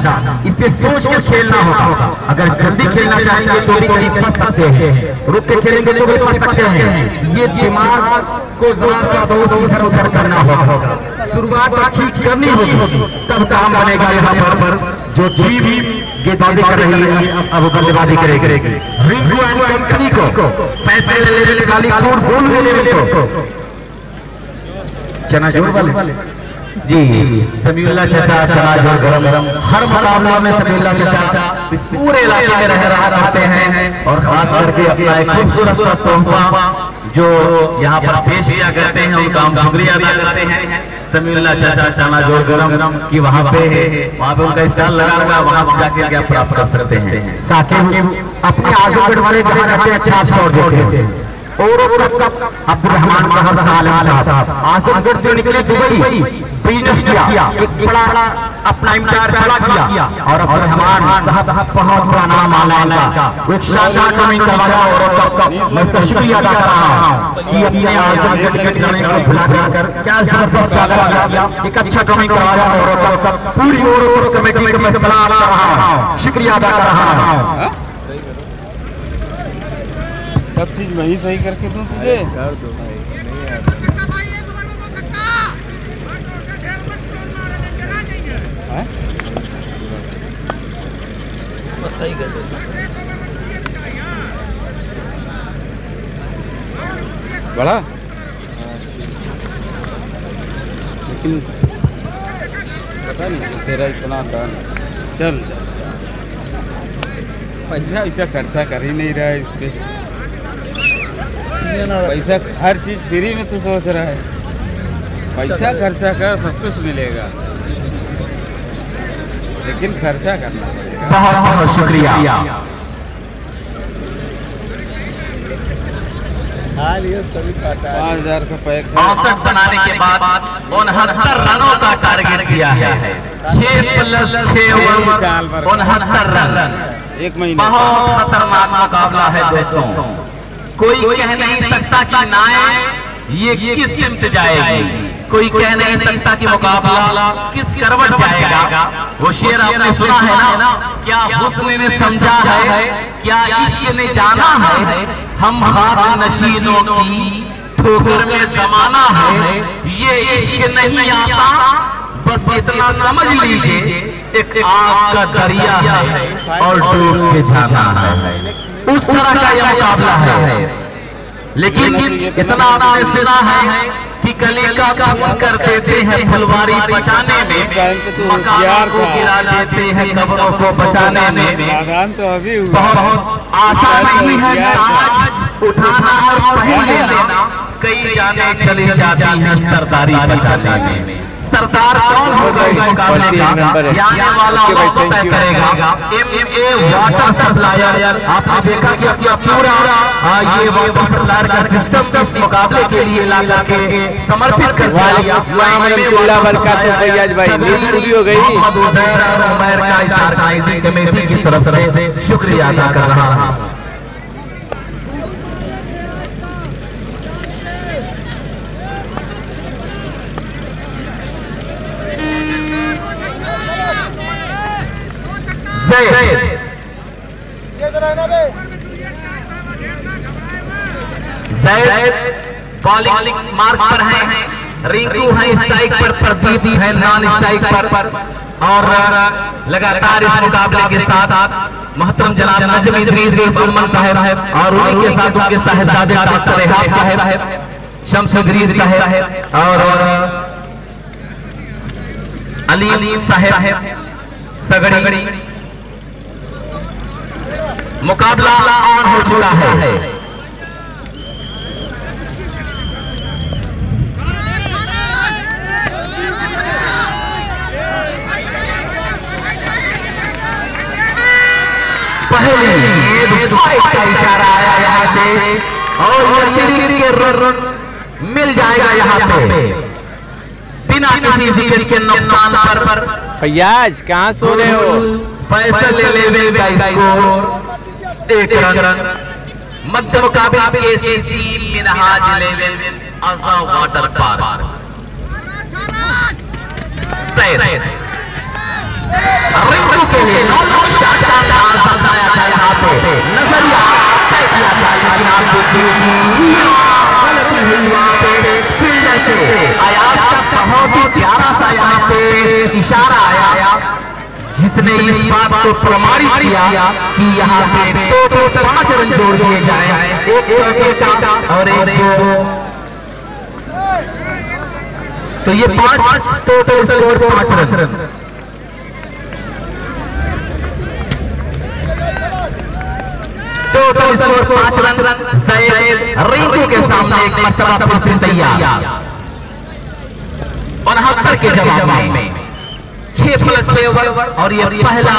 इस पे सोच के खेलना होगा। अगर जल्दी खेलना चाहेंगे तो भी फंस सकते हैं, रुक के खेलेंगे तो भी फंस सकते हैं। ये दिमाग को दोस्त इधर उधर करना होगा, शुरुआत अच्छी करनी होगी, तब काम बनेगा। यहाँ पर जो टीम गेंदबाजी कर रही है अब बल्लेबाजी करेगी। रिंकू एंड कंपनी को पैसे लेने वाली गोल लेने को चना जोर वाले जी समीउल्लाह चाचा चना जोर गरम हर मुकाबला में समीउल्लाह चाचा इस पूरे इलाके में रहा करते हैं और खास करके अपना एक खूबसूरत तोहफा जो यहाँ पर पेश किया करते हैं उनका हम शुक्रिया अदा करते हैं। समीउल्लाह चाचा चना जोर गरम की वहाँ पे उनका स्टॉल लगा होगा, वहाँ जाके आप प्राप्त कर सकते हैं। साकिब अपने आजमगढ़ वाले कहा जाते हैं अच्छा शॉट देते हैं और अब्दुर्रहमान आजमगढ़ से निकले दुबई बिजनेस किया, एक बड़ा अपना इम्तिहान खड़ा किया और अब्दुर्रहमान बहुत बड़ा नाम आना का एक शानदार कमेंट करवाया और मैं उसका शुक्रिया अदा कर रहा हूँ कि अपने आजमगढ़ के कमेंट को भुला कर क्या एक अच्छा कमेंट करवाया और पूरी और कमेटी को मैं सलाह कर रहा हूँ, शुक्रिया अदा कर रहा हूँ। सब चीज मैं ही सही करके दूं तुझे। कर दो भाई, नहीं आता बस सही कर दे। बड़ा लेकिन पता नहीं तेरा इतना डर पैसा ऐसा खर्चा कर ही नहीं रहा है इस पे। पैसा हर चीज फ्री में तू सोच रहा है, पैसा खर्चा कर सब कुछ मिलेगा लेकिन खर्चा करना पड़ेगा। बहुत बहुत शुक्रिया। 5000 का पैक है। 62 बनाने के बाद 69 रनों का टारगेट किया है। 6+6 ओवर 69 रन। एक महीना बहुत खतरनाक मुकाबला है दोस्तों। कोई कह नहीं सकता कि नायक ये किस सिमत जाएगी, कोई कह नहीं सकता कि मुकाबला किस करवट जाएगा। वो शेर आपने सुना है ना, क्या हुस्न ने समझा है, क्या इश्क ने जाना है, हम खाक नशीनों की ठोकर में जमाना है। ये इश्क नहीं आता, बस इतना समझ लीजिए एक आग का दरिया है और डूब के जाना है। उस तरह का यह मुकाबला है। लेकिन इतना आपने सुना है कि कलेजा खून कर देते हैं फुलवारी बचाने में, मकानों को गिरा देते हैं कब्रों को बचाने में। तो अभी बहुत आसान नहीं है आज उठाना और पहले लेना, कई जाने चली जाती हैं सरदारी बचाने में। सरदार कौन होगा इस मुकाबले का, आने वाला वक्त तय करेगा। MMA वाटर सप्लायर, आपने देखा कि अपना पूरा ये वाटर सप्लायर का सिस्टम इस मुकाबले के लिए ला के समर्पित कर दिया। फैयाज भाई नींद पूरी हो गई। उमैर का इस ऑर्गेनाइजिंग कमेटी की तरफ से शुक्रिया अदा कर रहा हूं। जैद बॉलिंग मार्क पर है, रिंकू है स्ट्राइक पर, प्रदीप है नॉन स्ट्राइक पर और लगातार इस मुकाबले के साथ मोहतरम जनाब नजम इदरीस बुलमन साहब और उन्हीं के साथ उनके साहिबजादे डॉक्टर रेहाब साहब, शम्स इदरीस साहब और अली साहब सगड़ी। मुकाबला ऑन हो चुका है। पहले इशारा आया यहाँ से और ये रन मिल जाएगा यहाँ पे बिना किसी विकेट के नुकसान पर। फैयाज कहाँ सो रहे हो? फैसले लेवल का स्कोर 1 रन। मध्य मुकाबले ACC मिनहाज लेवल आजा वाटर पार्क। रिंकू के लिए यहाँ पे नजरिया तय किया था, लेकिन आप देखिए गलती हुई वहाँ पे फील्डर से। आयात का बहुत ही प्यारा सा यहाँ पे इशारा आया जिसने इस बात को प्रमाणित किया कि यहाँ पे टोटल 5 रन जोड़ दिए जाए, एक का और एक को, तो ये 5 total score 5 run. Total score 5 run. Zaid Rinku के सामने एक मरतबा फिर से तैयार 69 के जवाब में 6+6 ओवर और ये पहला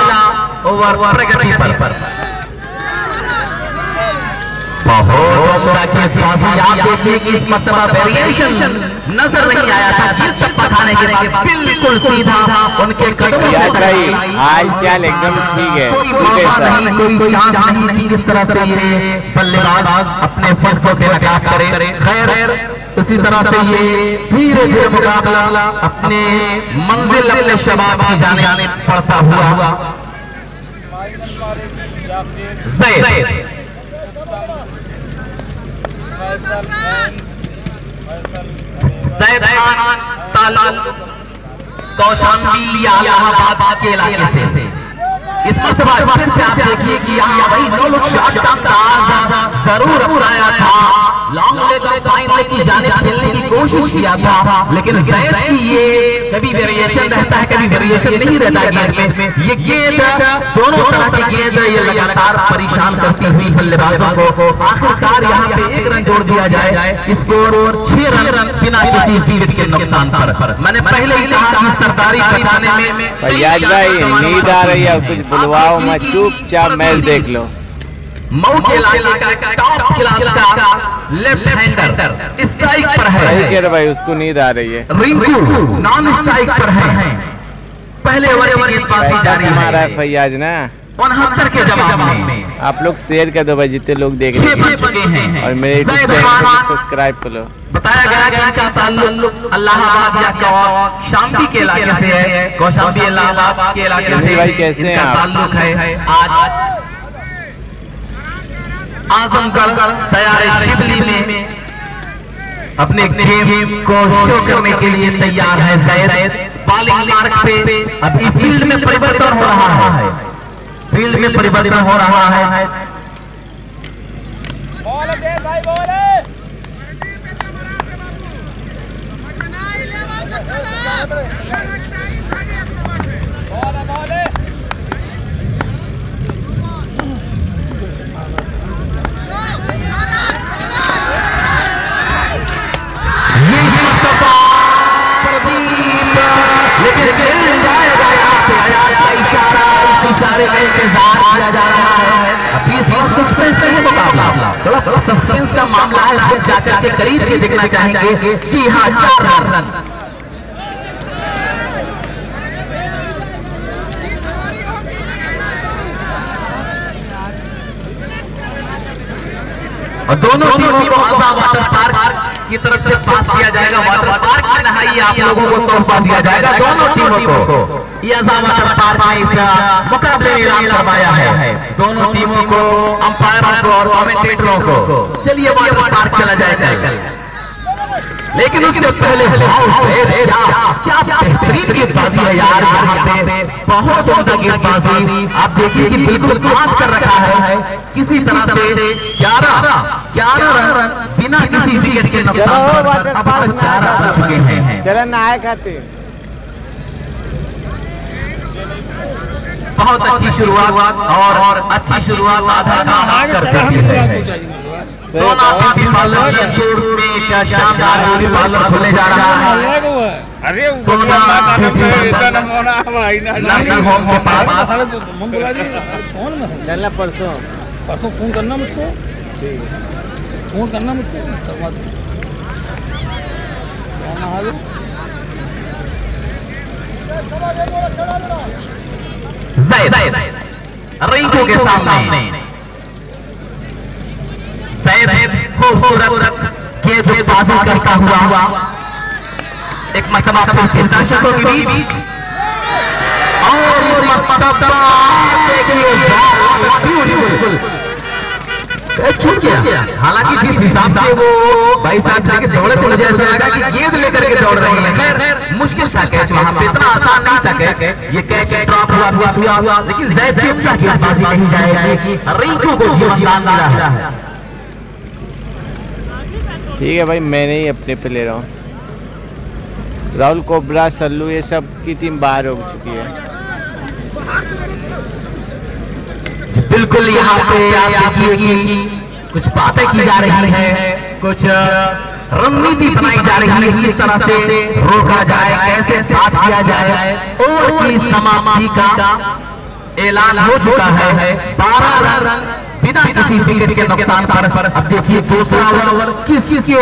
ओवर प्रगति पर। बहुत आप देखिए कि इस मरतबा वेरिएशन नजर नहीं आया था। टप्पा खाने के बाद बिल्कुल सीधा उनके कदमों भाई हाल चाल एकदम ठीक है, कोई चांस नहीं थी किस तरह से ये बल्लेबाज अपने फर्जों के लगाव करे। खैर उसी तरह से ये धीरे धीरे मुकाबला अपने मंजिल अपने शबाब की जाने पड़ता हुआ जैद खान तालाल कौशाम्बी इलाहाबाद के इलाके से इस मरतबा फिर से आप देखिए कि यहाँ वही नो लुक शॉट का जरूर आया था। लॉन्ग लेग लाइन मुकाबले की जाने खेलने की कोशिश किया था, लेकिन जैद की ये कभी वेरिएशन रहता है, कभी वेरिएशन नहीं रहता गेंद में। ये गेंद दोनों तरह की गेंद ये लगातार परेशान करती हुई बल्लेबाजों को आखिरकार यहाँ पे 1 रन जोड़ दिया जाए, स्कोर 6 रन बिना किसी विकेट के नुकसान पर। मैंने पहले ही कहा कि सरदारी बचाने में फैयाज भाई नींद आ रही है, कुछ बुलवाओ मत, चुपचाप मैच देख लो। मऊ के इलाके का टॉप क्लास का लेफ्ट हैंडर स्ट्राइक पर है। सही कह रहे भाई, उसको नींद आ रही है। रिंकू नॉन स्ट्राइक पर है। पहले ओवर की गेंदबाजी जारी मारा है फैयाज ना 69 के जवाब में। आप लोग शेयर कर दो भाई, जितने लोग देख रहे हैं, और मेरे यूट्यूब चैनल को सब्सक्राइब कर लो। बताया गया कि इनका ताल्लुक इलाहाबाद या शांति के इलाके से है। कौशांबी इलाहाबाद के इलाके से भाई कैसे हैं आप? ताल्लुक है। आज आजमगढ़ तैयार है शिवली में अपने गेम को शो करने के लिए तैयार है जैद। बॉलिंग मार्क पे अभी फील्ड में परिवर्तन हो रहा है, फील्ड में परिवर्तन हो रहा है। बॉल दे भाई, बॉल इशारे का इंतजार किया जा रहा है। अभी सस्पेंस का मुकाबला, थोड़ा सस्पेंस का मामला है, जब जाकर के करीब से देखना चाहेंगे। जी हाँ, 4 रन। और दोनों टीमों को आज़ाद वाटर पार्क की तरफ से पास किया जाएगा। वाटर पार्क में नहाइए आप लोगों को तोहफा दिया जाएगा। दोनों टीमों को ये आज़ाद वाटर पार्क में इस मुकाबले में ऐलान करवाया है। दोनों टीमों को, अंपायरों को और कमेंटेटरों को। चलिए वाटर पार्क चला जाएगा, लेकिन उससे पहले क्या बेहतरीन गेंदबाजी है यार। यहाँ पे बहुत उम्दा गेंदबाजी आप देखिए कि बिल्कुल काट कर रखा है। किसी तरह से 11 रन बिना किसी विकेट के नुकसान पर अब 4 हो चुके हैं। चलो नहाए खाते। बहुत अच्छी शुरुआत और अच्छी शुरुआत आधा काम करते हैं। सोना ब्यूटी पार्लर में क्या शानदार ब्यूटी पार्लर खुले जा रहा है। अरे सोना होम के पास चलना परसों फोन करना मुझको, फोन करना मुझको। रिंकू के सामने खूबसूरत गेंदबाजी करता हुआ एक मरतबा दर्शकों के बीच, और छूट गया। हालांकि जिस हिसाब से वो भाई साहब लेके दौड़े थे, मुझे ऐसा लगा कि गेंद लेकर के दौड़ रहे हैं। खैर मुश्किल था कैच, वहां पे इतना आसान नहीं था कैच। ये कैच ड्रॉप हुआ, लेकिन जैद से क्या गेंदबाजी नहीं जाएगी। रिंकू को जीवन मिला है। ठीक है भाई, मैंने ही अपने पे ले रहा हूँ। राहुल, कोबरा, सल्लू, ये सब की टीम बाहर हो चुकी है। बिल्कुल यहाँ पे आप देखिए कि कुछ बातें की जा रही है, कुछ रणनीति बनाई जा रही है, किस तरह से रोका जाए, कैसे साथ किया जाए। ओवर की समाप्ति का ऐलान हो चुका है। 12 रन बिना किसी विकेट के नुकसान पर। अब देखिए दूसरा ओवर किस के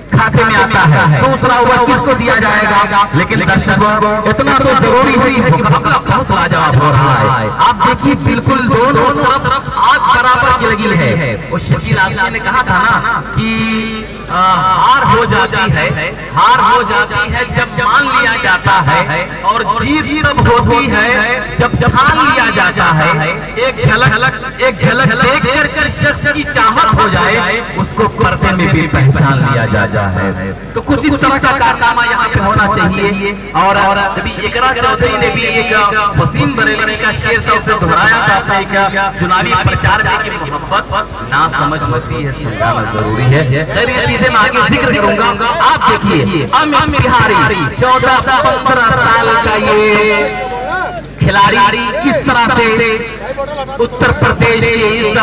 खाते में आता है, दूसरा ओवर किसको दिया जाएगा। लेकिन दर्शकों इतना तो जरूरी है, मुकाबला बहुत लाजवाब हो रहा है। आप देखिए बिल्कुल दोनों तरफ आग बराबर की लगी है। वो शकील आजमी ने कहा था ना कि हार हो जाती है जब मान लिया जाता है, और जीत तब होती है जब ठान लिया जाता है। एक झलक देख कर शख्स की चाहत हो जाए, उसको पर्दे में भी पहचान लिया जाता है। तो कुछ इस तरह का कारनामा यहाँ पे होना चाहिए। और जब इकरा चौधरी ने भी एक वसीम बरेलवी का शेर शौक से दोहराया था, एक चुनावी प्रचार में कि मोहब्बत ना समझ होती है समझाना जरूरी है। खैर ये चीजें मैं आगे जिक्र करूंगा। आप देखिए अमित बिहारी 14-15 साल का ये खिलाड़ी किस तरह से उत्तर प्रदेश के इस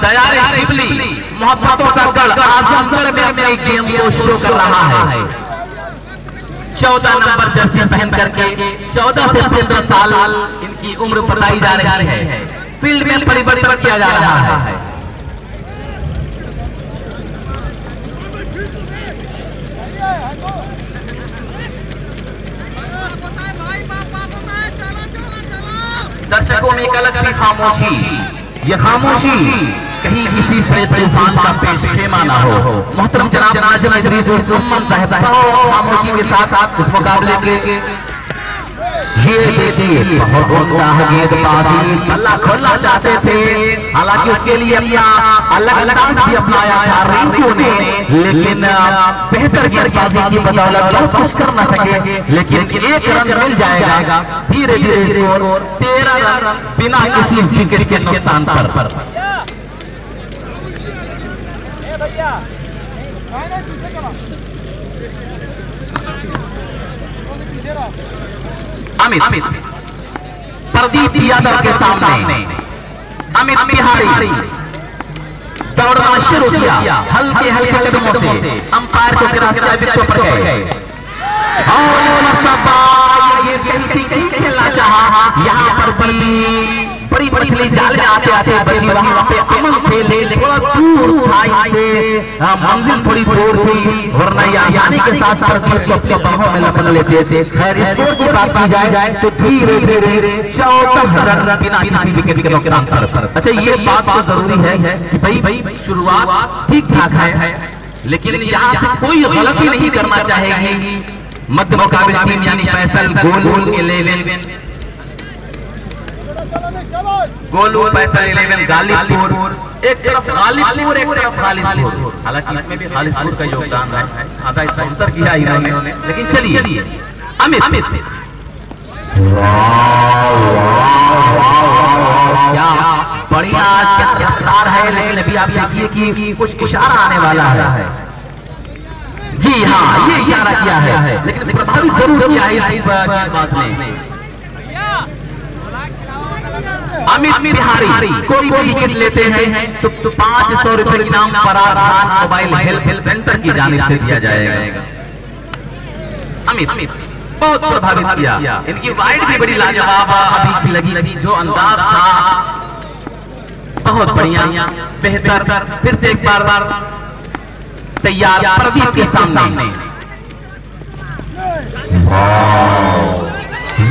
दयारे शिवली मोहब्बतों का गढ़ आजमगढ़ में अपने गेम को शो कर रहा है। 14 नंबर जर्सी पहन करके 14 से 15 साल इनकी उम्र बताई जा रही है। फील्ड में परिवर्तन किया जा रहा है। दर्शकों में एक अलग सी खामोशी, ये खामोशी कहीं किसी बड़े तूफान का पेश खेमा ना हो। मोहतरम जनाब नाज़िम इदरीस उम्मन साहब खामोशी के साथ इस मुकाबले के ये देखिए बहुत गेंदबाजी बल्ला खोलना चाहते थे। हालांकि उसके लिए अपना अलग अलग भी अपनाया था रिंकू ने, लेकिन बेहतर गेंदबाजी की बदौलत बहुत कुछ कर न सके। लेकिन एक रन मिल जाएगा धीरे धीरे स्कोर 13 रन बिना किसी विकेट के नुकसान पर। अमित प्रदीप यादव के सामने अमित बिहारी दौड़ना शुरू किया हल्के हल्के कदमों से। अंपायर को गिरा विकेट पर गए और ये कहीं खेलना चाहा। यहाँ पर बड़ी मछली जाल में आते आते बची वहां पे अमन खेले थोड़ा दूर था इनसे, मंजिल थोड़ी दूर थी वरना यानी के साथ प्रदीप को अपने बाहों में लपक लेते थे। खैर स्कोर की बात की जाए तो धीरे धीरे 14 रन बिना किसी विकेट के नुकसान पर। अच्छा ये बात तो जरूरी है कि भाई शुरुआत ठीक ठाक है, लेकिन यहाँ से कोई गलती नहीं करना चाहेगी मध्य मुकाबले टीम यानी फैसल गोलू 11 गोलू फैसल 11 गालिबपुर। एक तरफ गालिबपुर एक तरफ खालिदपुर। हालांकि इसमें भी खालिदपुर का योगदान है, आधा स्पॉन्सर किया इन्होंने। लेकिन चलिए अमित क्या बढ़िया क्या रफ्तार है। लेकिन अभी आप देखिए कि कुछ इशारा आने वाला है। जी हाँ ये इशारा किया है, लेकिन प्रभावित जरूर किया है इस बात ने। अमित बिहारी कोई विकेट लेते हैं तो 500 रुपए इनाम प्रावधान मोबाइल हेल्प सेंटर की जानिब से दिया जाएगा। अमित बहुत प्रभावित किया। इनकी वाइड भी बड़ी लाजवाब अभी लगी जो अंदाज था बहुत बढ़िया बेहतर। फिर से एक बार तैयार प्रदीप के सामने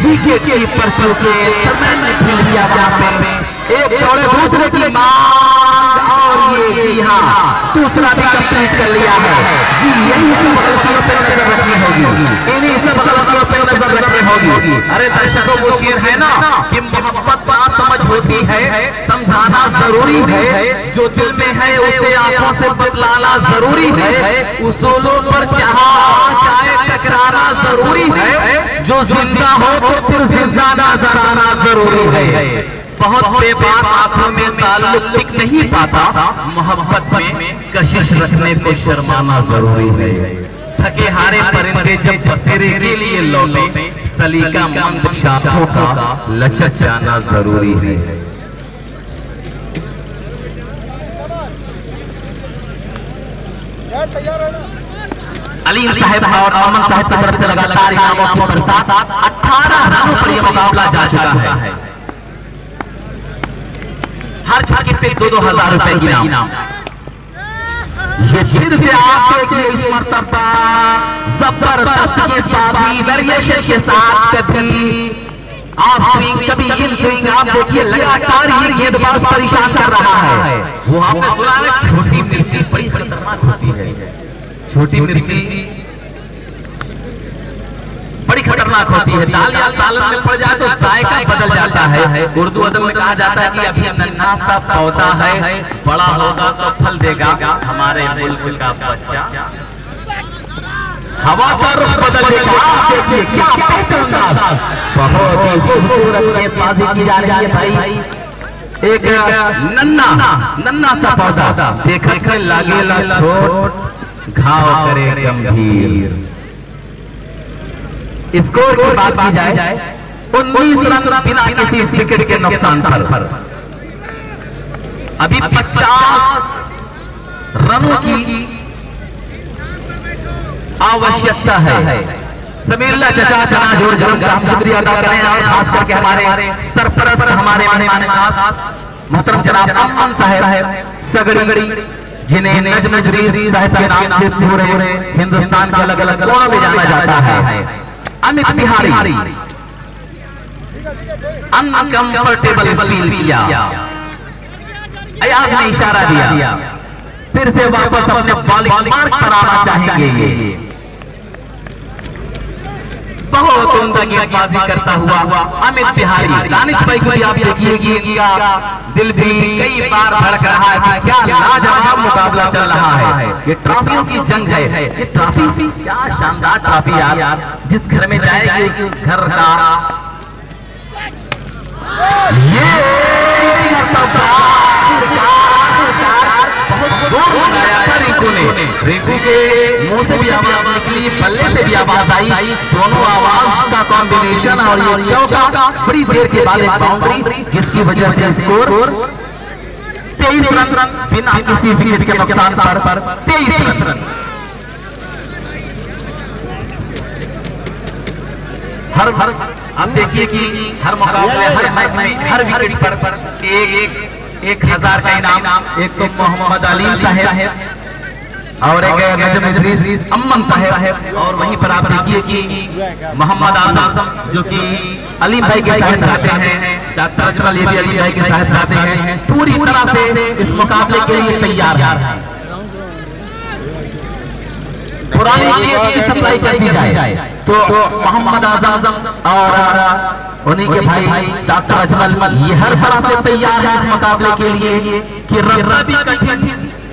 विकेट के ऊपर चौके समय ने खेल दिया। वहां पे एक दौड़े दूसरे की मांग और ये जी हाँ दूसरा भी कंप्लीट कर लिया है। जी यही सब गलतियों पर नजर रखनी होगी, इन्हीं सब गलतियों पर नजर रखनी होगी। अरे दर्शकों वो शेर है ना कि मोहब्बत बात समझ होती है, समझाना जरूरी है। जो दिल में है उसे आंखों से बतलाना जरूरी है। उसूलों पर जहां चाहे टकराना जरूरी है। जो जिंदा हो तो फिर जिंदा नजर आना जरूरी है। बहुत बेबाक आंखों में ताल्लुक टिक नहीं पाता, मोहब्बत में कशिश रखने को शर्माना जरूरी है। थके हारे परिंदे जब बसेरे के लिए लौटे, सलीका मंद शाखों का लचक जाना जरूरी है। अली साहब और अमन साहब की तरफ से लगातार इनामों के साथ 18 रनों पर यह मुकाबला जा चुका है। हर छक्के पे 2-2 हजार रुपए की इनाम। ये फिर से आपके इस मर्तबा जबरदस्त गेंदबाजी वेरिएशन के साथ कभी आप स्विंग कभी इन स्विंग आप देखिए लगातार ये गेंदबाज परेशान कर रहा है। वो आपने सुना है छोटी मिर्ची बड़ी खतरनाक होती है। छोटी मिर्ची बड़ी खतरनाक होती है। दाल या सालन में पड़ जाए तो जायका बदल जाता है। उर्दू अदब में कहा जाता है कि अभी नन्हा सा पौधा है, बड़ा होगा तो फल देगा हमारे मुल्क का बच्चा। हवा का रुख बदल देगा। देखिए क्या पैटर्न, बहुत ही खूबसूरत गेंदबाजी की जा रही है भाई। एक नन्ना सा पौधा देखत में लागेला छोट, घाव करे गंभीर। स्कोर की बात की जाए 19 रन बिना किसी विकेट के नुकसान पर। अभी 50 रनों की आवश्यकता है। समील्ला चचा चना जोड़ जोड़ हम शुक्रिया अदा करें और खास करके हमारे सरपरस्त हमारे मोहतरम जनाब अमन साहब सगड़ी, जिन्हें नज्म नजरीज साहब के नाम से पूरे हिंदुस्तान के अलग अलग कोनों में जाना जाता है। अमित बिहारी अनकंफर्टेबल फील किया, अयाज ने इशारा दिया, फिर से वापस अपने बॉलिंग मार्क पर आना चाहेंगे। बहुत उम्दा गेंदबाजी करता हुआ अमित बिहारी। दानिश भाई को भी आप देखिए कि इनका दिल भी कई बार धड़क रहा है। क्या लाजवाब मुकाबला चल रहा है। ये ट्रॉफियों की जंग है। ये ट्रॉफी क्या शानदार ट्रॉफी यार, जिस घर में जाएगी उस घर का ये रिंकू के मुंह से भी आवाज निकली, बल्ले से भी आवाज आई, दोनों आवाज का कॉम्बिनेशन और ये चौका बड़ी देर के बाद एक बाउंड्री, जिसकी वजह से स्कोर 23 रन बिना किसी विकेट के नुकसान पर 23 रन। हर आप देखिए कि हर मुकाबले हर मैच में हर विकेट पर एक 1000 का इनाम। एक तो मोहम्मद अली साहब और एक नजम नजरीज अमन साहब, और वहीं पर आप देखिए कि मोहम्मद आजम जो कि अली भाई के साथ रहते हैं, डॉक्टर अजमल ये भी अली भाई के साथ रहते हैं, पूरी तरह से इस मुकाबले के लिए तैयार है। पुरानी चीज की सप्लाई कर दी जाए तो मोहम्मद आजम और उन्हीं के भाई डॉक्टर अजमल ये हर तरह से तैयार है इस मुकाबले के लिए कि रफ्तार भी कठिन,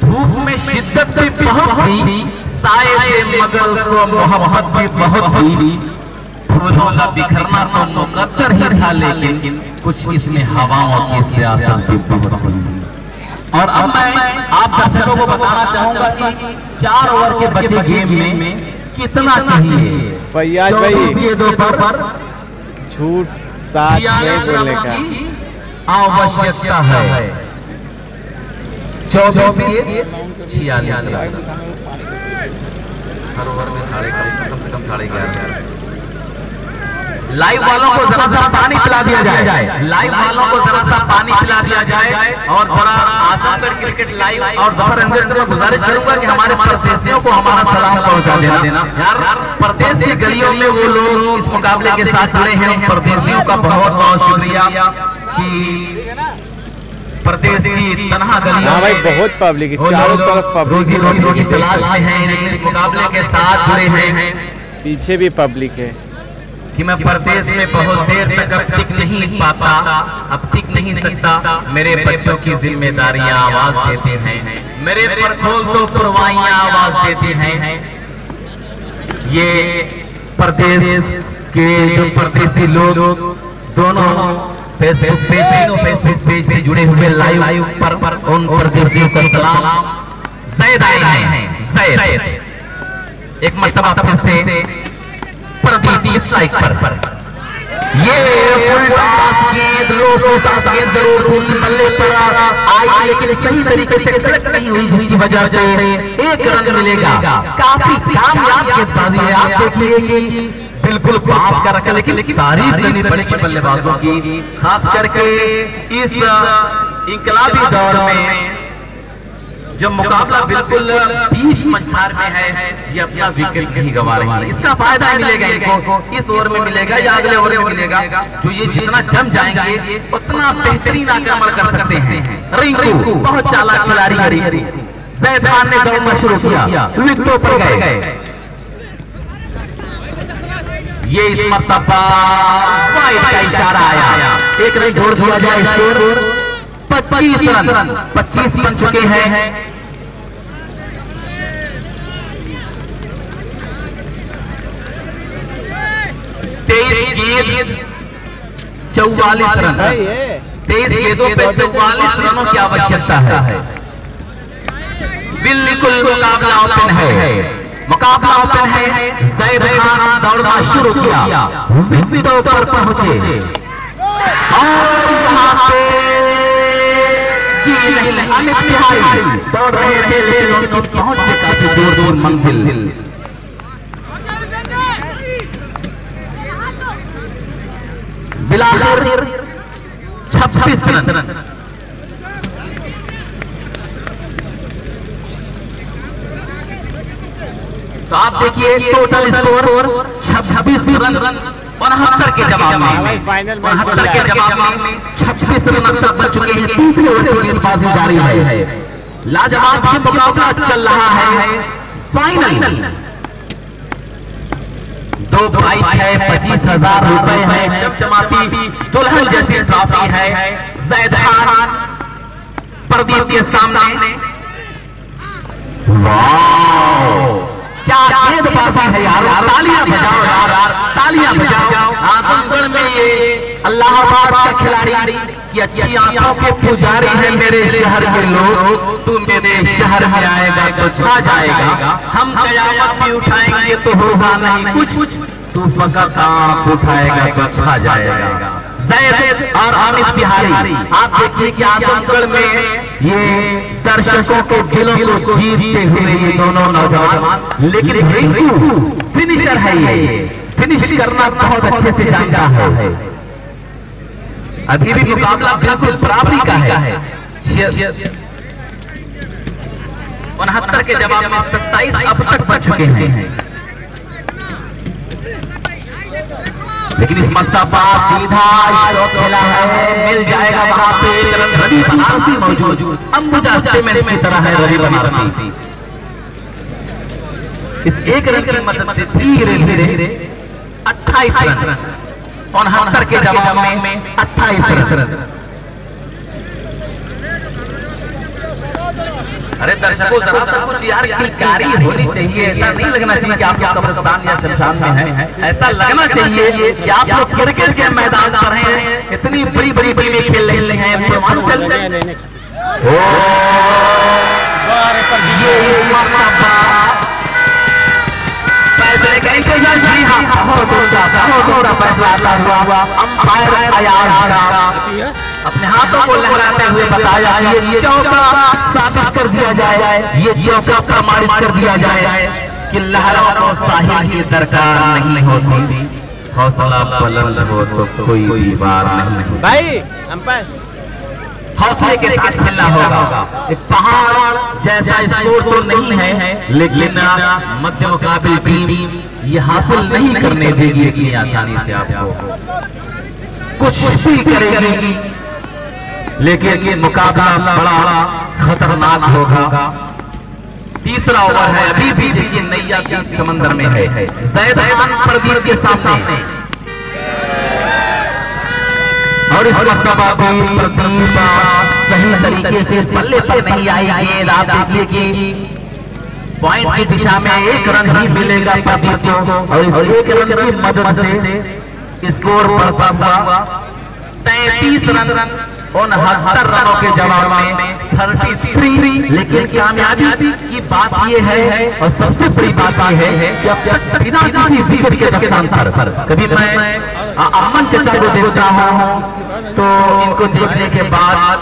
धूप में शिद्दत भी बहुत थी, साए से मगर उसको मोहब्बत भी बहुत थी, फूलों का बिखरना तो मुकद्दर ही था, लेकिन कुछ इसमें हवाओं की सियासत भी बहुत थी। और अब मैं आप दर्शकों को बताना चाहूंगा कि 4 ओवर के बचे गेम में कितना चाहिए फैयाज भाई दो पर झूठ 7-6 बोलने का आवश्यकता है। 24-46 हर ओवर में कम से कम 11.5। लाइव वालों को जरा सा पानी पिला दिया जाए, लाइव वालों को जरा सा पानी पिला दिया जाए, और थोड़ा आजमगढ़ क्रिकेट लाइव और दोहर अंदर में गुजारिश करूंगा कि हमारे परदेशियों को हमारा सलाम पहुंचा देना। यार परदेश की गलियों में वो लोग इस मुकाबले के साथ जुड़े हैं, उन परदेशियों का बहुत बहुत शुक्रिया कि प्रदेश की तनहा गलियों भाई बहुत पब्लिक है, चारों तरफ पब्लिक रोजी की तलाश में है, इस मुकाबले के साथ जुड़े हैं। पीछे भी पब्लिक है कि मैं परदेश में बहुत देर तक अब टिक नहीं पाता, अब टिक नहीं सकता, मेरे बच्चों की जिम्मेदारियां आवाज देते हैं, मेरे पर खोल तो पुरवाइयां आवाज देते हैं। ये परदेश के जो परदेसी लोग दोनों फेसबुक पेज से जुड़े हुए लाइव पर उन परदेशियों का सलाम। ज़ैद आए हैं, ज़ैद एक मर्तबा फिर से प्रदीप स्ट्राइक पर ये गेंद जरूर थी, बल्ले पर आई लेकिन सही तरीके से कनेक्ट नहीं हुई, जिसकी वजह से 1 रन मिलेगा। काफी कामयाब गेंदबाजी है, आप देखिए कि बिल्कुल बात कर रखा, लेकिन तारीफ करनी पड़ेगी बल्लेबाजों की, खास करके इस इंकलाबी दौर में जब मुकाबला बिल्कुल 30 मंझार में है, ये अपना विकेट नहीं गंवा रही है। इसका फायदा मिलेगा इनको, इस ओवर में मिलेगा या अगले ओवर में मिलेगा। जो ये जितना जम जाएंगे उतना बेहतरीन आक्रमण कर सकते हैं। रिंकू बहुत चालाक खिलाड़ी, ज़ैद खान ने दौड़ना शुरू किया, विकेटों पर गए। ये इस मर्तबा वाइड का इशारा आया, 1 रन जोड़ दिया जाए, स्कोर 25 रन 25 बन चुके हैं। 23 गेंद 44 रन। 23 गेंदों पे 44 रनों की आवश्यकता है। बिल्कुल मुकाबला ओपन है, मुकाबला ओपन है। जैद खान दौड़ना शुरू किया, विकेटों पर पहुंचे और यहाँ पे अमित तिहारी दौड़ रहे थे, लेकिन उनकी पहुंच से काफी दूर दूर मंजिल। बिलाल 26 रन। तो आप देखिए टोटल स्कोर 26 रन 69 के जवाब में, फाइनल 69 के जवाब में 26 रन तक बच चुके हैं। तीसरे ओवर की गेंदबाजी जारी है। लाजवाब भी मुकाबला चल रहा है। फाइनल 2 प्राइज है, 25,000 रुपए है, चमचमाती दुल्हन जैसी ट्रॉफी है। जैद खान प्रदीप के सामने, क्या गेंदबाजी है यार, तालियां बजाओ यार, तालियां बजाओ। आजमगढ़ में ये इलाहाबाद का खिलाड़ी की अच्छी आंखों के पुजारी है मेरे शहर के लोग। तू मेरे शहर में आएगा तो छा जाएगा, हम कयामत भी उठाएंगे तो होगा नहीं कुछ, तू फकत आंख उठाएगा तो छा जाएगा। जैद और अमित तिहारी, आप देखिए कि आजमगढ़ में ये दर्शकों के दिलों को जीतते हुए ये दोनों नौजवान, लेकिन रिंकू फिनिशर है। ये फिनिश करना बहुत अच्छे से जानता है। अभी भी मुकाबला बिल्कुल बराबरी का है। 69 के जवाब में 27 अब तक बच चुके हैं। लेकिन इस मर्तबा सीधा शॉट खेला है, मिल जाएगा वहां पे एक रन। रवि बनारसी मौजूद, अंबुजा सीमेंट की तरह है रवि बनारसी। इस एक रन की मदद से धीरे धीरे 28 रन 69 के जवाब में 28 रन। अरे दर्शकों जरा सा कुछ यार किलकारी होनी चाहिए। ऐसा नहीं लगना चाहिए कि आप कब्रिस्तान या शमशान में हैं। ऐसा लगना चाहिए कि आप लोग क्रिकेट के मैदान पर हैं, इतनी बड़ी बड़ी टीमें खेल रही हैं। फैसले कहीं फैसला हुआ। अंपायर अयाज अपने हाथों को लहराते हुए बताया ये चौका साबित कर दिया जाए, ये चौका प्रमाणित कर दिया जाए कि लहरों को साहिल की दरकार नहीं होती, हौसला बुलंद हो तो कोई भी बात नहीं। भाई अंपायर हौसले के साथ खेलना होगा। एक पहाड़ जैसा स्कोर तो नहीं है, लेकिन मध्य मुकाबिल टीम ये हासिल नहीं करने देगी इतनी आसानी से। आपको कुछ भी करेगी, लेकिन ये मुकाबला बड़ा खतरनाक होगा। तीसरा ओवर है, अभी भी देखिए नैया की समंदर में है। जैद खान प्रदीप के सामने और इस मर्तबा भी प्रदीप सही तरीके से पल्ले पर नहीं आई। गेंद आप देखिए कि पॉइंट की दिशा में एक रन ही मिलेगा प्रदीप को, और इस एक रन की मदद से स्कोर बढ़ता हुआ 33 रन 69 रनों के जवाब में 33। लेकिन कामयाबी की बात ये है, और सबसे बड़ी बात ये है कि अब तक बिना किसी विकेट के नुकसान पर कभी मैं अमन चचा को देखता हूँ तो इनको देखने के बाद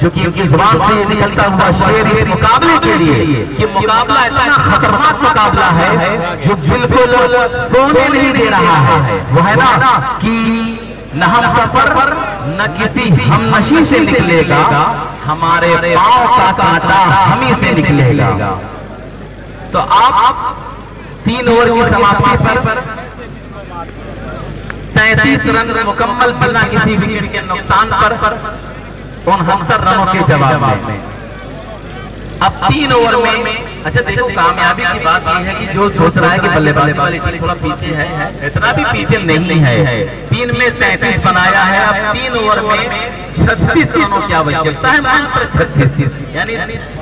जो कि उनकी जुबान से निकलता हुआ शेर इस मुकाबले के लिए कि मुकाबला इतना खतरनाक मुकाबला है जो बिल्कुल सोने नहीं दे रहा है। वो है ना कि न हम सफर न किसी हम नशी से निकलेगा, हमारे पांव का कांटा हम ही से निकलेगा। तो आप 3 ओवर की समाप्ति पर 33 रन मुकम्मल बिना किसी विकेट के नुकसान पर 69 रनों के जवाब में अब 3 ओवर में। अच्छा देखो, कामयाबी की बात यह है कि जो सोच रहा है कि बल्लेबाजी वाली टीम थोड़ा पीछे है, इतना भी पीछे नहीं है। 3 में 33 बनाया है। अब 3 ओवर में 36 रनों की आवश्यकता है, मात्र 36। यानी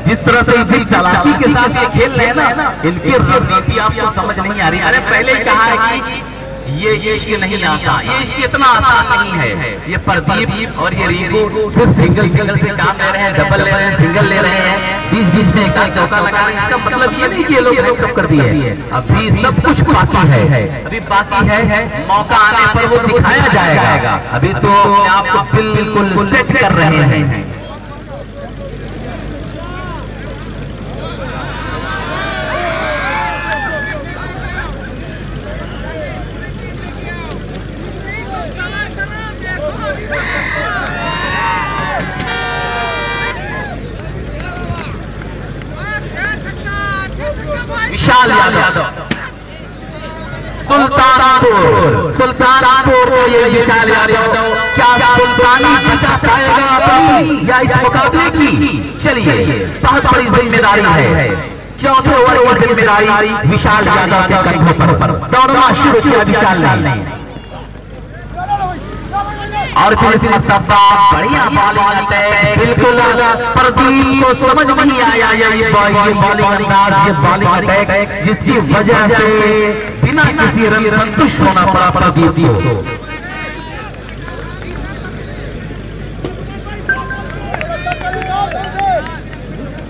जिस तरह से इतनी चालाकी के साथ ये खेल रहे हैं ना, इनकी रणनीति आपको समझ नहीं आ रही। अरे पहले कहा है कि ये इश्क नहीं आता, ये इश्क इतना आसान नहीं है। ये प्रदीप और ये रिंकू सिर्फ सिंगल से काम ले रहे हैं, डबल ले रहे हैं, सिंगल ले रहे हैं, बीच में एक चौका लगा रहे हैं। इसका मतलब ये नहीं कि ये लोग ब्रेकअप कर दिए, अभी सब कुछ बाकी है, अभी बाकी है, मौका आने पर वो दिखाया जाएगा। अभी तो आपको बिल्कुल सेट कर रहे हैं। विशाल यादव सुल्तानपुर को ये विशाल यादव क्या सुल्तानी जीता पाएगा अपनी या इस मुकाबले की? चलिए, बहुत बड़ी जिम्मेदारी है। चौथे ओवर की जिम्मेदारी विशाल यादव के कंधों पर। दौड़ना शुरू किया विशाल ने और फिर मुस्तफा बढ़िया बॉलिंग अटैक, बिल्कुल प्रदीप को समझ नहीं आया ये बॉलिंग अंदाज, ये बॉलिंग अटैक जिसकी वजह से बिना किसी रन संतुष्ट होना पड़ा प्रदीप को।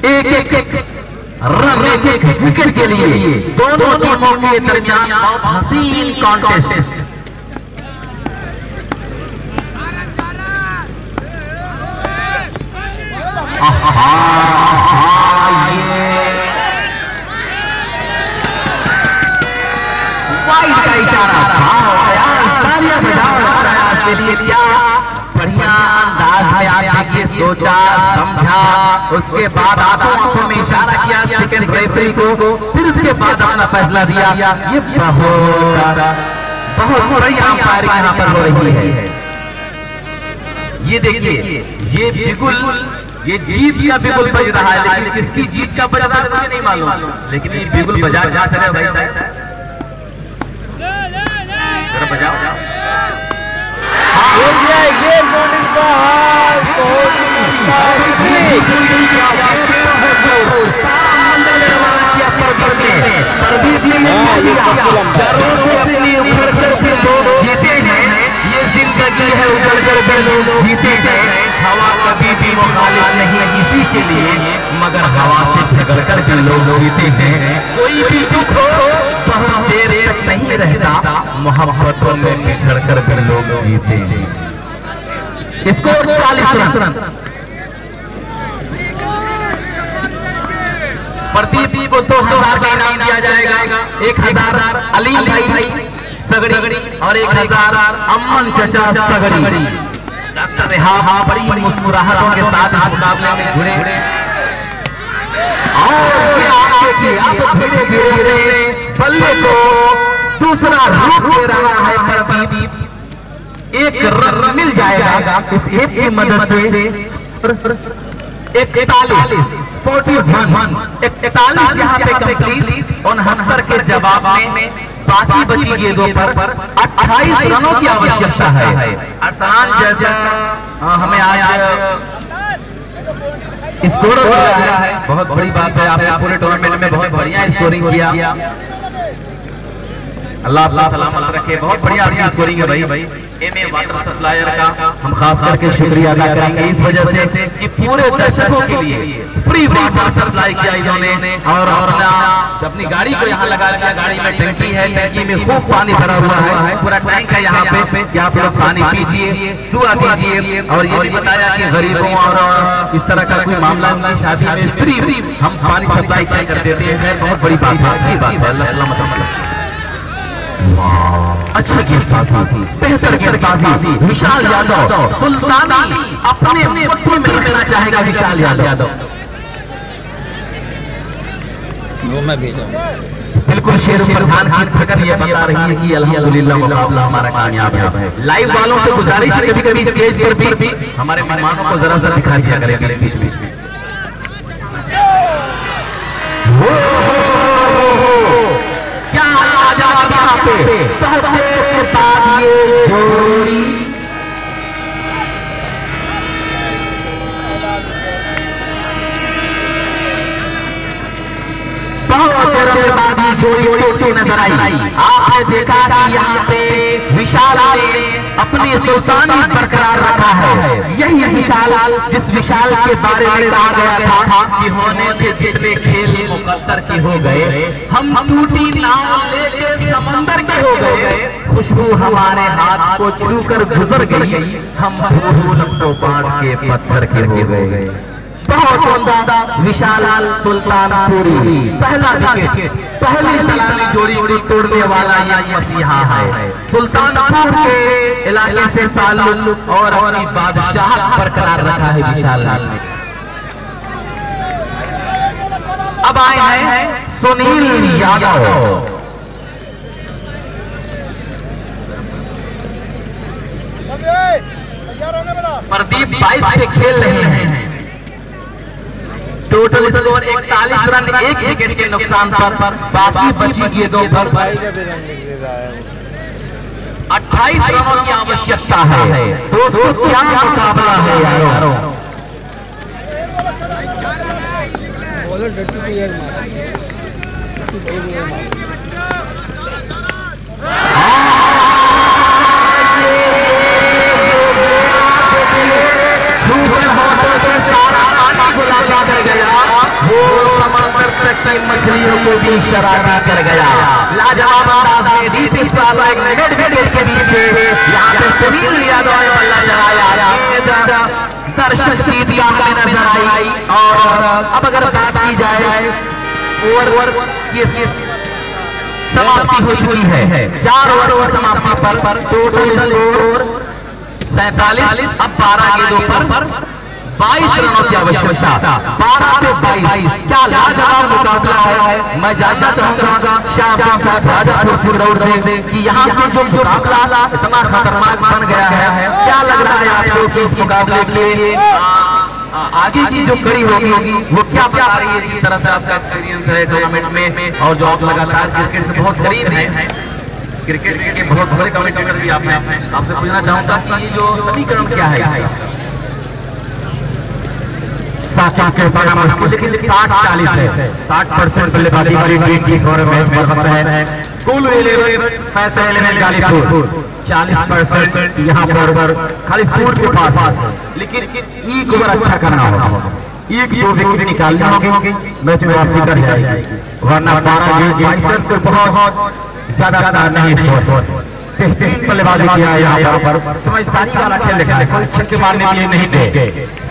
एक रन, एक विकेट के लिए दोनों टीमों के दरमियान बहुत हसीन कॉन्टेस्ट। वाइड का इशारा था, क्या बढ़िया अंदाज है आपने ये सोचा समझा, उसके बाद आंखों में इशारा किया सेकंड रेफरी को, फिर उसके बाद अपना फैसला दिया। ये बहुत बड़ी अंपायरिंग यहाँ पर हो रही है। ये देखिए, ये बिल्कुल ये जीत का बिगुल बज रहा है, लेकिन किसकी जीत का बज रहा है मुझे नहीं मालूम, लेकिन ये बिगुल बजा जाता है भाई साहब, बजाओ। ये बॉलिंग का हाल जीते हैं, ये जिंदगी है उजड़ कर लोग जीते हैं। हवा कभी भी मुखालिफ नहीं किसी के लिए, मगर हवा से झगड़ कर के लोग जीते हैं। कोई भी दुख हो बहुत देर तक नहीं रहता, मोहब्बतों में बिछड़ कर के लोग जीते हैं। Score 40 run. प्रदीप को 2000 का इनाम दिया जाएगा, 1000 अली भाई सगड़ी और 1000 अमन चचा सगड़ी। डॉक्टर रेहा बड़ी मुस्कुराहटों के साथ मुकाबले में जुड़े और धीरे बल्ले को दूसरा रूप दे रहा है प्रदीप। एक रन मिल जाएगा इस एक की मदद से। 41 यहाँ पे कंप्लीट, 69 के जवाब में बाकी बची गेंदों पर 28 रनों की आवश्यकता है। आसान जैसा हमें आज स्कोर हो रहा है, बहुत बड़ी बात है। आपने पूरे टूर्नामेंट में बहुत बढ़िया स्कोरिंग किया, अल्लाह अल्लाह सलामत रखे। बहुत बढ़िया आपकी स्कोरिंग है भाई। एमए वाटर सप्लायर का हम खास करके शुक्रिया अदा करेंगे इस वजह से कि पूरे दर्शकों के लिए फ्री वाटर सप्लाई किया इन्होंने और अपनी गाड़ी को यहाँ लगा दिया। गाड़ी में टंकी है, टंकी में खूब पानी भरा हुआ है, पूरा टैंक है यहाँ पे कि आप लोग पानी पीजिए, दुआ कीजिए। और ये भी बताया कि गरीबों और इस तरह का कोई मामला उनकी शादी में फ्री हम पानी सप्लाई कर देते हैं। बहुत बड़ी बात है, अच्छी बात है। अल्लाह सलामत रखे। अच्छा गेंदबाजी, बेहतर गेंदबाजी विशाल यादव। सुल्तानी अपने मुट्ठी में रखना चाहेगा विशाल यादव। वो मैं भेजा बिल्कुल शेर प्रधान की खबर ये बता रही है कि अल्हम्दुलिल्लाह मुकाबला हमारा कामयाब है। लाइव वालों से गुजारिश है कभी कभी स्टेज पर भी हमारे मेहमानों को जरा सा दिखा दिया करेंगे बीच बीच में। क्या लाजवाब यहाँ पे सबसे बाद ये जोड़ी बहुत जोड़ी नजर आई। आप आपने देखा कि यहाँ पे विशाल ने अपनी सुल्तानी बरकरार रखा है। यही विशाल जिस विशाल के बारे में कहा गया था कि होने थे जितने खेल मुकद्दर के हो गए, हम टूटी नाव लेके समंदर के हो गए, खुशबू हमारे हाथ को छूकर गुजर गई, हम फूल को बांट के पत्थर के हो गए। बहुत उम्दा विशाल सुल्तानपुरी पहला विकेट, पहली सलामी जोड़ी तोड़ने वाला ये मसीहा है। सुल्तानपुर के इलाके से ताल्लुक और अपनी बादशाह बरकरार रखा है विशाल ने। अब आए हैं सुनील यादव। प्रदीप 22 से खेल रहे हैं। टोटल स्कोर 41 रन, 1 विकेट के नुकसान पर, बाकी बची ये 2 पर 28 रनों की आवश्यकता है। दोस्तों क्या मुकाबला है यारों। मछलियों को भी शराबा कर गया। लाजवाब अंदाज में डीपी वाला एक नेट विकेट के बीच यहाँ पे सुनील यादव ने बल्ला लगाया। दर्शक सीधियां में नजर आई। और अब अगर बात की जाए ओवर की समाप्ति हो चुकी है। 4 ओवर समाप्ति पर टोटल स्कोर 47। अब 12 गेंदों पर 22 रनों की आवश्यकता। 12 से 22 क्या लाजवाब मुकाबला है। मैं जानना चाहूंगा शाहपुर से कि यहाँ से जो मुकाबला इतना खतरनाक बन गया है, क्या लग रहा है आपको कि इस मुकाबले के लिए आगे की जो कड़ी होगी वो क्या बता रही है। जिस तरह से आपका एक्सपीरियंस है टूर्नामेंट में और जो आप लगातार क्रिकेट से बहुत करीब है, क्रिकेट के बहुत बड़े कमेंटेटर भी आपने, आपसे पूछना चाहूंगा कि ये जो समीकरण क्या है। के परिणाम 60-40 है। 60% बल्लेबाजी वाली टीम की और मैच में खबर है। कुल 11 गालीपुर 40% यहाँ पर खाली फूड के पास है। लेकिन एक ओवर अच्छा करना होगा, 1-2 विकेट निकालनी होगी, मैच में वापसी कर जाएगी। वरना 12 से बहुत ज्यादा नहीं। बल्लेबाजी किया है यहाँ पर, समझदारी वाला खेल देखा है। कोई छक्के मारने के लिए नहीं थे,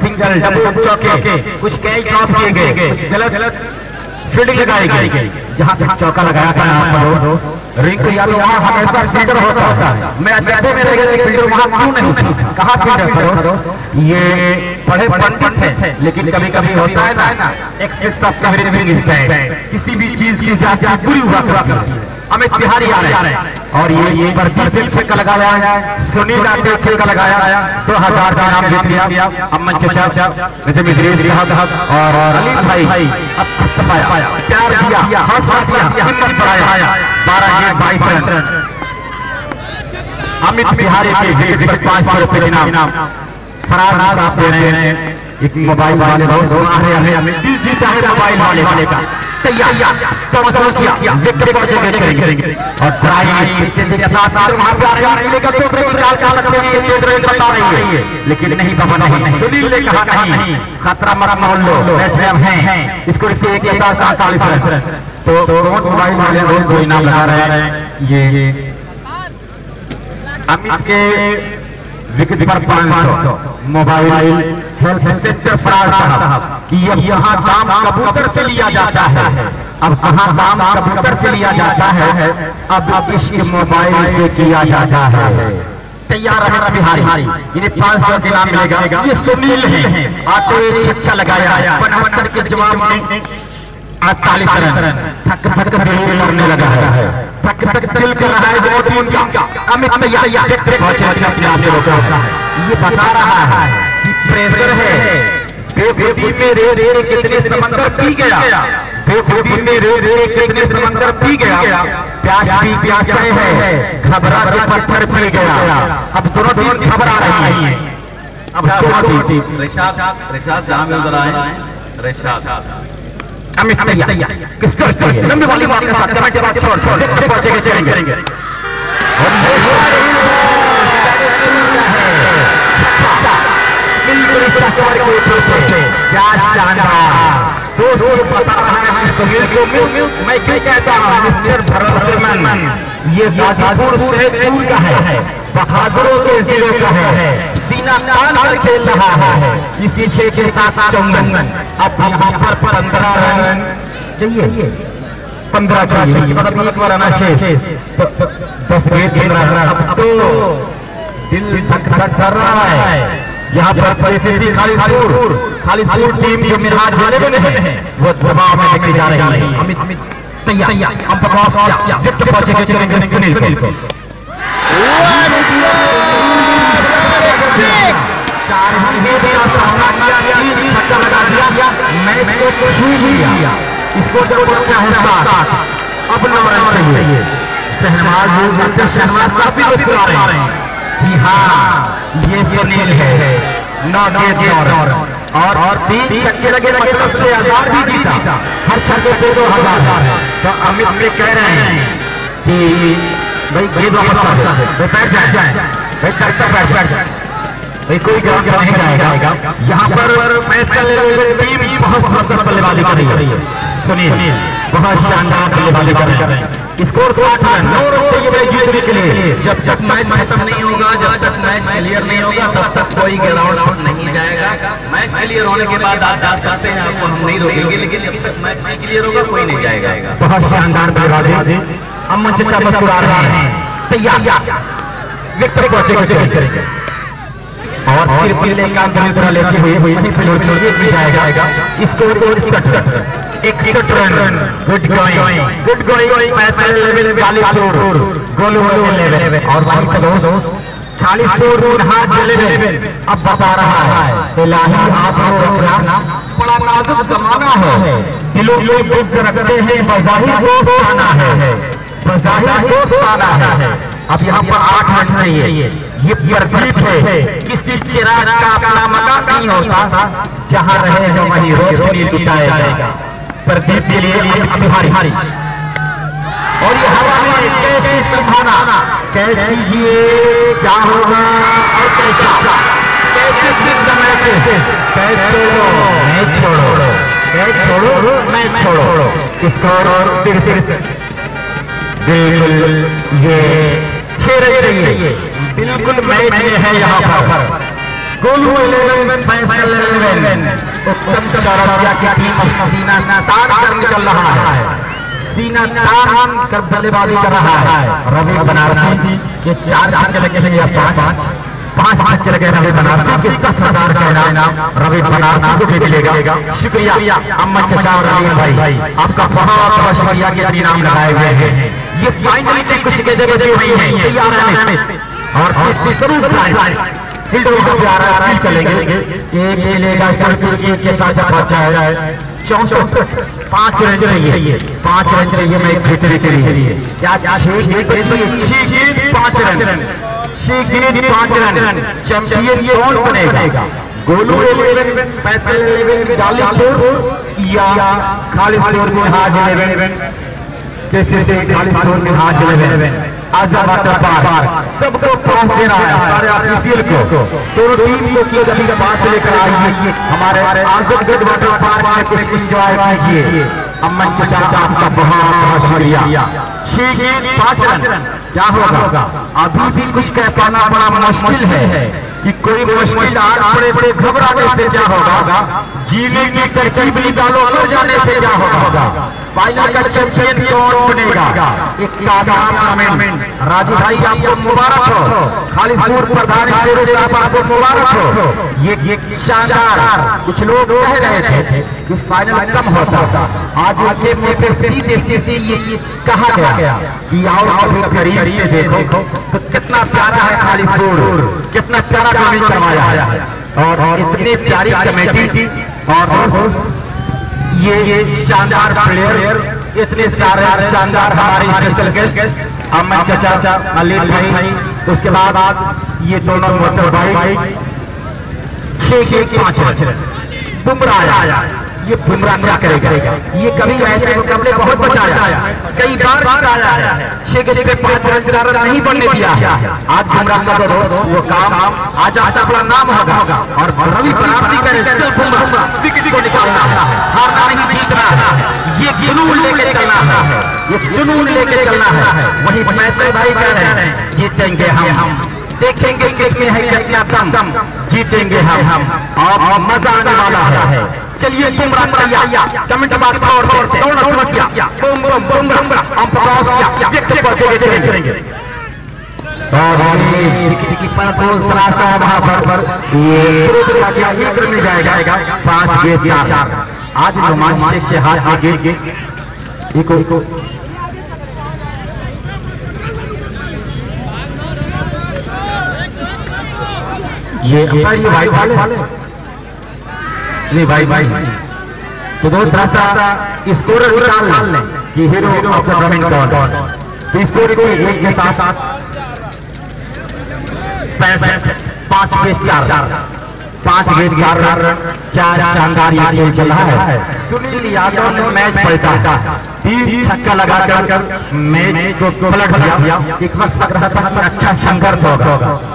सिंगल डबल चौके, कुछ कैच ड्रॉप किए गए, कुछ गलत फील्डिंग लगाई गई। जहाँ पे चौका लगाया था यहाँ पर रिंग या तो वहाँ हमेशा फील्डर होता है। मैं अचानक में रह गया फील्डर वहाँ क्यों नहीं था, कहाँ फील्डर करो। ये बड़े पंडित थे, लेकिन कभी कभी होता है ना एक्सेस ऑफ कवरेज, किसी भी चीज की ज्यादा बुरी हुआ करती है। अमित बिहारी आ रहे हैं और ये प्रदीप छक्का लगाया है, सुनील यादव छक्का लगाया, 2000 का नाम जीत लिया। अमन चाचा और अली भाई अब पाया, प्यार दिया, हौसला दिया, हिम्मत बढ़ाया। 12-22 रन अमित बिहारी के 500 रुपए इनाम। फराज आप दे रहे हैं एक मोबाइल वाले हमें दिल जीता है मोबाइल वाले का। तैयार किया विकेट पर चेक करेंगे और बता रही है, लेकिन नहीं बाबा नहीं। सुनील ने कहा नहीं, खतरा मत मान लो, हैं इसको इसके 41 रन। तो मोबाइल वाले रोज 2 इनाम लगा रहे हैं। ये अमित के विकेट पर 500 मोबाइल हेल्थ सेंटर फराज साहब कि यहाँ दाम कबूतर से लिया जाता है। अब कहाँ दाम कबूतर से लिया जाता है, अब इसके मोबाइल से किया जाता है। तैयार है बिहारी, इन्हें 500 का इनाम मिलेगा। ये सुनील है, आते हुए छक्का लगाया, 75 के जवाब में 48 रन। थक थक दिल लड़ने लगा है, थक थक दिल कर रहा है वो टीम का। अमित तैयार अपने आप से रोका है। ये बता रहा है कि प्रेशर है, बेखुदी में रे रे कितने समंदर पी गया, बेखुदी में रे रे कितने समंदर पी गया, प्यास भी प्यासा है, घबरा के पत्थर पी गया। अब दोनों टीम घबरा रही है। अब दोनों टीम रिशाद जहां में उधर आए, रिशाद अमित तैयार किस तरह चाहिए लंबी वाली बात के साथ कमेंट के बाद छोड़ देखते पहुंचेंगे चलेंगे बिल्कुल इस कवर के ऊपर से क्या शानदार दो बता रहा है सुनील को मैं क्यों कहता हूं मिस्टर भरतमन ये गाजीपुर से दूर का है बहादुरों के जिले का है सीना तान कर खेल रहा है इसी छे के साथ चौंगन अब यहाँ पर 15 रन चाहिए 15 चाहिए मतलब एक बार आना शेष 10 गेंद 15 रन अब तो दिल धक धक कर रहा है यहाँ पर परिस्थिति खालिदपुर टीम जो मिराज जिले में है वो दबाव में लेके जा रही है अमित तैयार हम प्रवास विकेट पहुंचेंगे चलेंगे सुनील को 4 ही दिया सामना किया छक्का लगा दिया मैच को छू लिया इसको जब पहुंचा है 7 अब 9 रन चाहिए शहनाज काफी मुस्कुरा रहे हैं कि हाँ ये सुनील है 9 गेंद और 3 छक्के लगे मतलब 6000 भी जीता हर छक्के पे 2000 तो अमित हमने कह रहे हैं कि भाई गेंद वापस आ जाए बैठ जाए भाई करता बैठ जाए भाई कोई ग्राउंड नहीं जाएगा यहाँ पर मैच टीम बहुत बेहतर बल्लेबाजी कर रही है सुनील बहुत शानदार बल्लेबाजी कर रहे हैं स्कोर 8 रन 9 रन चाहिए जीतने के लिए जब तक मैच खत्म नहीं होगा जब तक मैच क्लियर नहीं होगा तब तक कोई ग्राउंड आउट नहीं जाएगा मैच क्लियर होने के बाद आप जा सकते हैं आपको हम नहीं रोकेंगे लेकिन जब तक मैच नहीं क्लियर होगा कोई नहीं जाएगा बहुत शानदार बल्लेबाजी हम मंच पर मुस्कुरा रहे हैं तैयार विकेट पहुंचेगा और फिर पीले का दूसरा लेते हुए वहीं पे जाएगा स्कोर 61 रन गुड गोइंग पैदल लेवल 40 गोल लेवल और वहीं पे दोस्त 40 हाथ लेवल अब बता रहा है इलाही आप अपना बड़ा नाजुक जमाना है दिलों में बुद्ध रखते हैं बज़ाहिर दोस्त आना है बज़ाहिर दोस्त आना है अब यहाँ पर 8 रन चाहिए ये प्रदीप है किसी चिराग का अपना मकान नहीं होता जहाँ रहे हैं वहीं रोशनी लुटाया जाएगा प्रदीप के लिए अभिभारी और ये हवा में कैसे सुखाना कैसे कीजिए क्या होगा और कैसा कैसे किस समय से कैसे छोड़ो मैं छोड़ो स्कोर और बिल्कुल ये 6 रन चाहिए बिल्कुल मैच है यहाँ पर गोलू 11 फैसल 11 उत्तम चौरसिया की टीम सीना तान कर निकल रहा है सीना तान कर बल्लेबाजी कर रहा है रवि बनारसी के 4 छक्के लगे हैं या 5 छक्के लगे रवि बनारसी के 10,000 का इनाम रवि बनारसी को भी मिलेगा शुक्रिया अम्मा चचा और रवि भाई आपका बहुत बहुत शुक्रिया के इनाम लगाए हुए हैं ये फाइनल कुछ के जगह हुई है तैयार है और फील्डर को प्यारा फील करेंगे एक लेगा एक के साथ पहुंचा है 64 5 रन चाहिए 5 रन चाहिए मैं जीतने के लिए क्या 6 गेंद 5 रन 6 गेंद 5 रन चैंपियन कौन बनेगा गोलू 11 पैदल 11 जालीपुर या खालिदपुर में हाजिर 11 कैसे से खालिदपुर में हाजिर आजाद वाटर पार्क सबको पास दे रहा है सारे ऑफिशियल को दोनों टीम को किए गति का पास लेकर आइए हमारे आजमगढ़ वाटर पार्क में कुछ एंजॉय कीजिए अम्मन चचा आपका बहुत बहुत शुक्रिया 6 गेंद 5 रन क्या होगा अभी भी कुछ कह पाना बड़ा मुश्किल है कि कोई मुश्किल बड़े बड़े घबराने से क्या होगा जीने की तरकीब निकालो अंदर जाने से क्या होगा फाइनल का चैंपियन कौन बनेगा एक कमेंट राजू भाई आपको मुबारक हो खालिदपुर प्रधान आपको मुबारक हो ये शानदार कुछ लोग कह रहे थे कि फाइनल कम होता आज उनके मुंह पे सीधे ये कहा गया कि आओ कभी करीब से देखो तो कितना प्यारा है खालिदपुर कितना प्यारा काम करवाया है और इतनी प्यारी कमेटी और ये शानदार प्लेयर इतने सारे शानदार हमारे स्पेशल गेस्ट अमन चचा मलिक भाई उसके बाद ये दोनों मोटर भाई 6 के 5 रन बुमराह आया ये बुमराह क्या करेगा? ये कभी ऐसे मुकाबले बहुत बचाया, कई बार आया है, 6 गेंद पे 5 रन 4 रन नहीं बनने दिया। आज बुमराह का वो काम आज अपना नाम होगा और रवि प्राप्ति करे बुमराह विकेट को निकालना है, हारना नहीं जीतना है, ये जुनून लेके चलना है, ये जुनून लेके चलना है। वही मैत्री भाई कह रहे हैं जीतेंगे हम, देखेंगे किसमें है कितना दम, जीतेंगे हम और मजा आने वाला है। चलिए बुमराह तैयार, कमेंट बॉक्स और दौड़ना शुरू किया, बुमराह हम क्रॉस किया, विकेट पर चलेंगे और विकेट कीपर को त्रासा वहां पर ये एक रन में जाएगा 5 गेंद 4। आज रोमांच से हाथ आगे इको ये भाई वाले नहीं भाई तो दो थोड़ा सा स्कोर निकाल लें कि हीरो ऑफ द टूर्नामेंट कौन। तो स्कोर को 1 के साथ 5 के 4 रन। क्या शानदार ये खेल चल रहा है। सुनील यादव ने मैच पलटा, 3 छक्का लगाकर मैच को पलट दिया। एक वक्त लग रहा था कि अच्छा संघर्ष होगा,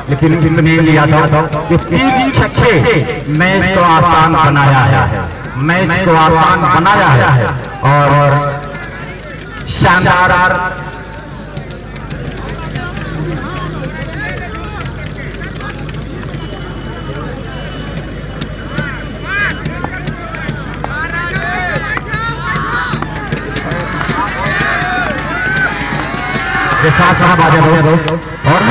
लेकिन सुनील यादव के 3 छक्के मैच को आसान बनाया है, मैच को आसान बनाया है और शानदार साथ साथ आ जाए और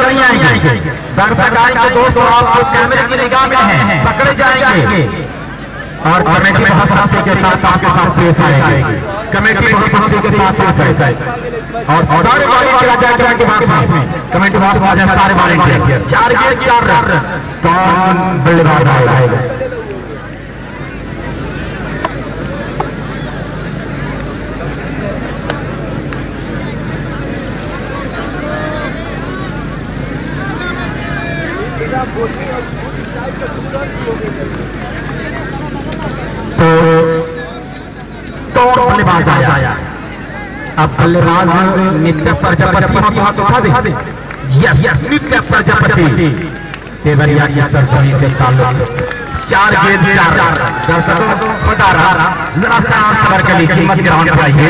नहीं आएंगे दर्शक आएंगे दोस्तों, आपको कैमरे की निगाह में हैं, पकड़े जाएंगे और कमेटी बहुत शांति के साथ आपके साथ पेश आएगी। कमेटी बहुत शांति के साथ पेश आएगी और सारे वॉलंटियर के पास में कमेटी बहुत सारे वॉलंटियर 4 गेंद 4 रन। कौन बल्लेबाज आएगा? तो बल्लेबाज आया। अब बल्लेबाज नित्य प्रजापति हाथ उठा दे। यस नित्य प्रजापति देवरिया की सरजमी से ताल्लुक 4 गेंद 4 रन। दर्शकों खुदा रहा जरा सा खबर के लिए कीमत ग्राउंड पर आइए,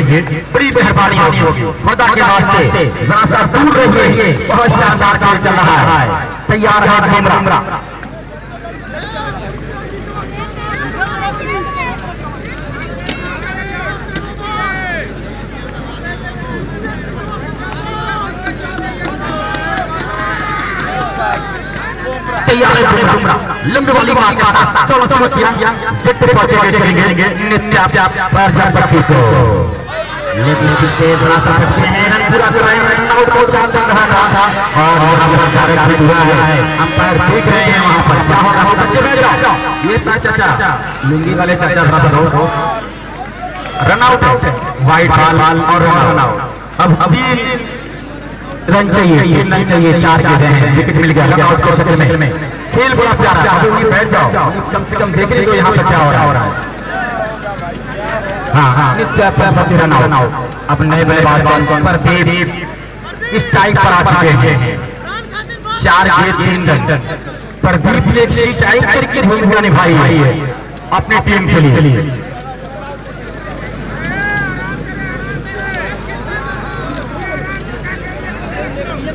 बड़ी मेहरबानी होगी खुदा के वास्ते, जरा सा दूर रहिए। बहुत शानदार खेल चल रहा है, तैयार है बुमराह। तैयार है बुमराह, लंबी वाली बात करता, चलो किया जितने पहुंचे देखेंगे नित्य प्रजापति को, लेकिन कितने बड़ा सकते हैं रन पूरा कराए, रन आउट को चल रहा था और अंपायर देख रहे हैं वहां पर क्या होगा। बच्चे बैठ जाओ, ये चाचा लुंगी वाले चाचा रन आउट है, वाइट बॉल और रन आउट। अब 3 रन चाहिए, 3 रन चाहिए, 4 गेंदें हैं, विकेट मिल गया रन आउट के शक्ल में। खेल बड़ा प्यारा है, अब बैठ जाओ, कम से कम देख लीजिए यहाँ पर क्या हो रहा है। हाँ नित्य प्रजापति रन आउट। अब नए बल्लेबाज पर देव स्ट्राइक पर आ चुके हैं, 4 गेंद 3 रन। प्रदीप ने स्ट्राइक करके भूमिका निभाई है अपनी टीम के लिए।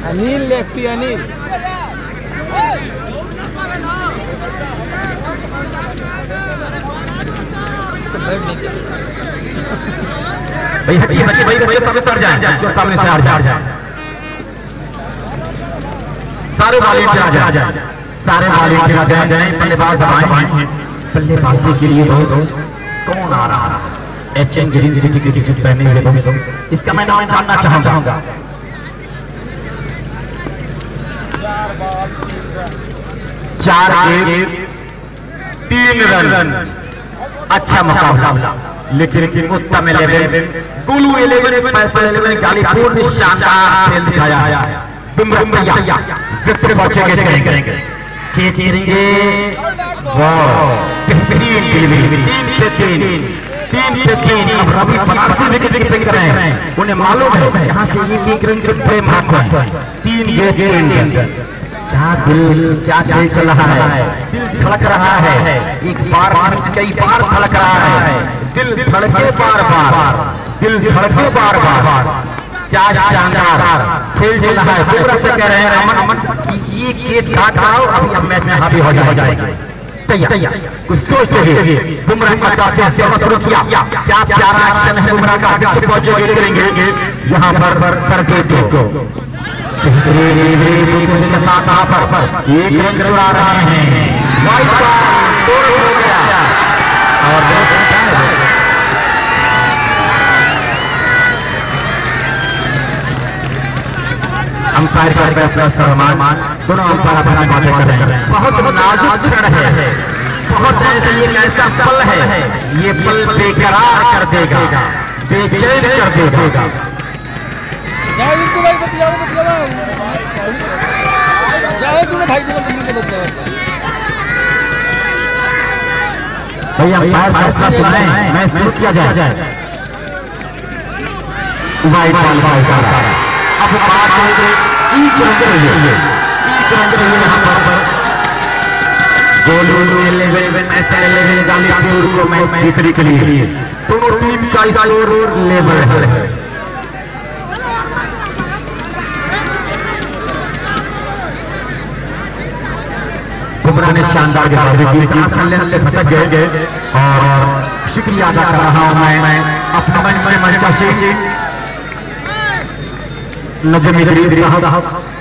अनिल लेफ्टी अनिल भाई हटिए सामने से जाए, जो सामने से आ जाए, सारे वॉलंटियर आ जाए, सारे वॉलंटियर आ जाए। बल्लेबाज आए हैं, बल्लेबाजी के लिए कौन आ रहा है? HN ग्रीन सिटी की टी-शर्ट पहने हुए लोग, इसका मैं नाम जानना चाहूंगा। 4-3 रन। अच्छा मुकाबला, लेकिन उत्तम 11 गुलू 11 फैसल 11 गालीपुर ने शानदार खेल दिखाया। बुमराह विकेट बचेंगे करेंगे वाह बेहतरीन डिलीवरी 3 से 3। अब रवि बनारसी विकेट फेंक रहे हैं, उन्हें मालूम है यहाँ से ये एक रन के प्रेम हाथ है। 3 गेंद क्या खेल चल रहा है, दिल धड़क रहा है, एक बार कई बार धड़क रहा है, दिल धड़के बार, दिल धड़के बार। क्या शानदार खेल चल रहा है। बुमराह से कह रहे हैं अमन कि ये गेंद काट आओ, अब मैच में हावी हो जाएगा। तैयार कुछ सोचते हुए बुमराह का शुरू किया। क्या प्यारा एक्शन है बुमराह का, करेंगे यहाँ पर कर दे को एक रन जुड़ा रहे हैं। हो गया और अंपायर का फैसला सम्मान दोनों अंपायर अपना बातें कर रहे हैं। बहुत नाजुक क्षण है, बहुत ऐसा पल है, ये पल बेकरार कर देगा, बेचैन कर देगा। भैया अंपायर फैसला सुनाएं, मैच शुरू किया जाए। अब बात गोलू 11 ऐसे गालीपुर को मैच जीतने के लिए दोनों टीम का स्कोर लेवल है। बुमराह ने शानदार गेंद भटक गए और शुक्रिया अदा कर रहा हूं मैं अपना मंच से नजम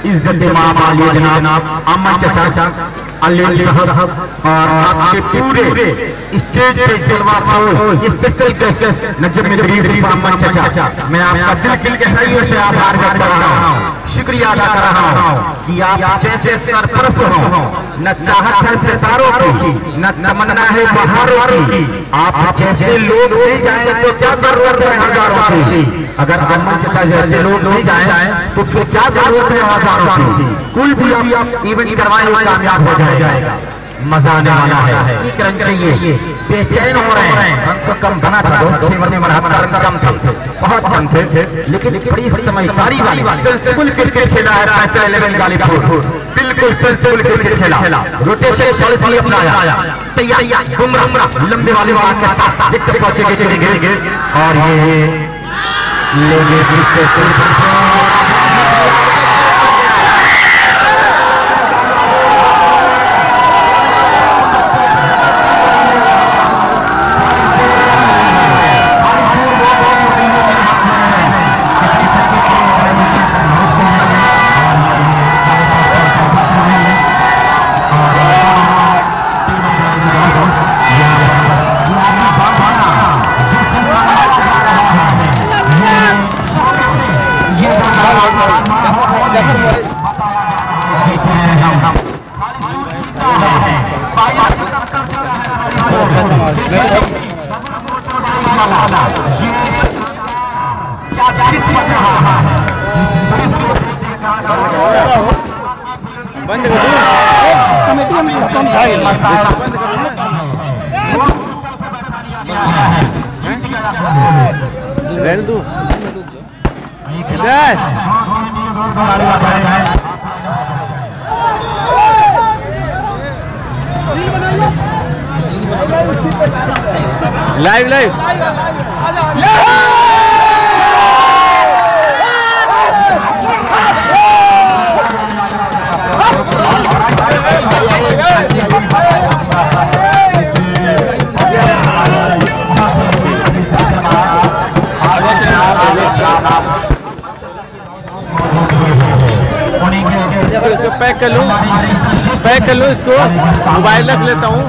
इज्जत इमाम आलिया जनाब अमन चाचा अली साहब और आपके पूरे स्टेज पे जलवा स्पेशल गेस्ट नजम अमन चाचा, मैं आपका दिल के गहराइयों से आभार व्यक्त कर रहा हूँ, शुक्रिया अदा कर रहा हूँ कि आप जैसे सरपरस्त हो। न चाहत है सितारों की, न तमन्ना है बहारों की, आप जैसे लोग नहीं जाए तो क्या जरूरत है हजारों की। अगर अमन चाचा जैसे लोग नहीं जाए तो फिर क्या जरूरत है हजारों की। कोई भी आप इवेंट करवाए कामयाब हो जाएगा, मजा आने वाला है। एक रन चाहिए, बेचैन हो रहे हैं। हमको कम बना था, 6 ओवर में कम थे, बहुत कम थे, लेकिन बड़ी समझदारी वाली बिल्कुल क्रिकेट खेला है फैसल 11 गालीपुर, बिल्कुल सेंसिबल क्रिकेट खेला, रोटेशन पॉलिसी अपनाया। तैयार बुमराह लंबे वाले बात के साथ विकेट पहुंचेंगे और ये बंद कर दो कमेटी में कम था ये बंद कर रहने दो इधर लाइव लाइव पैक कर लूँ इसको, मोबाइल रख लेता हूँ।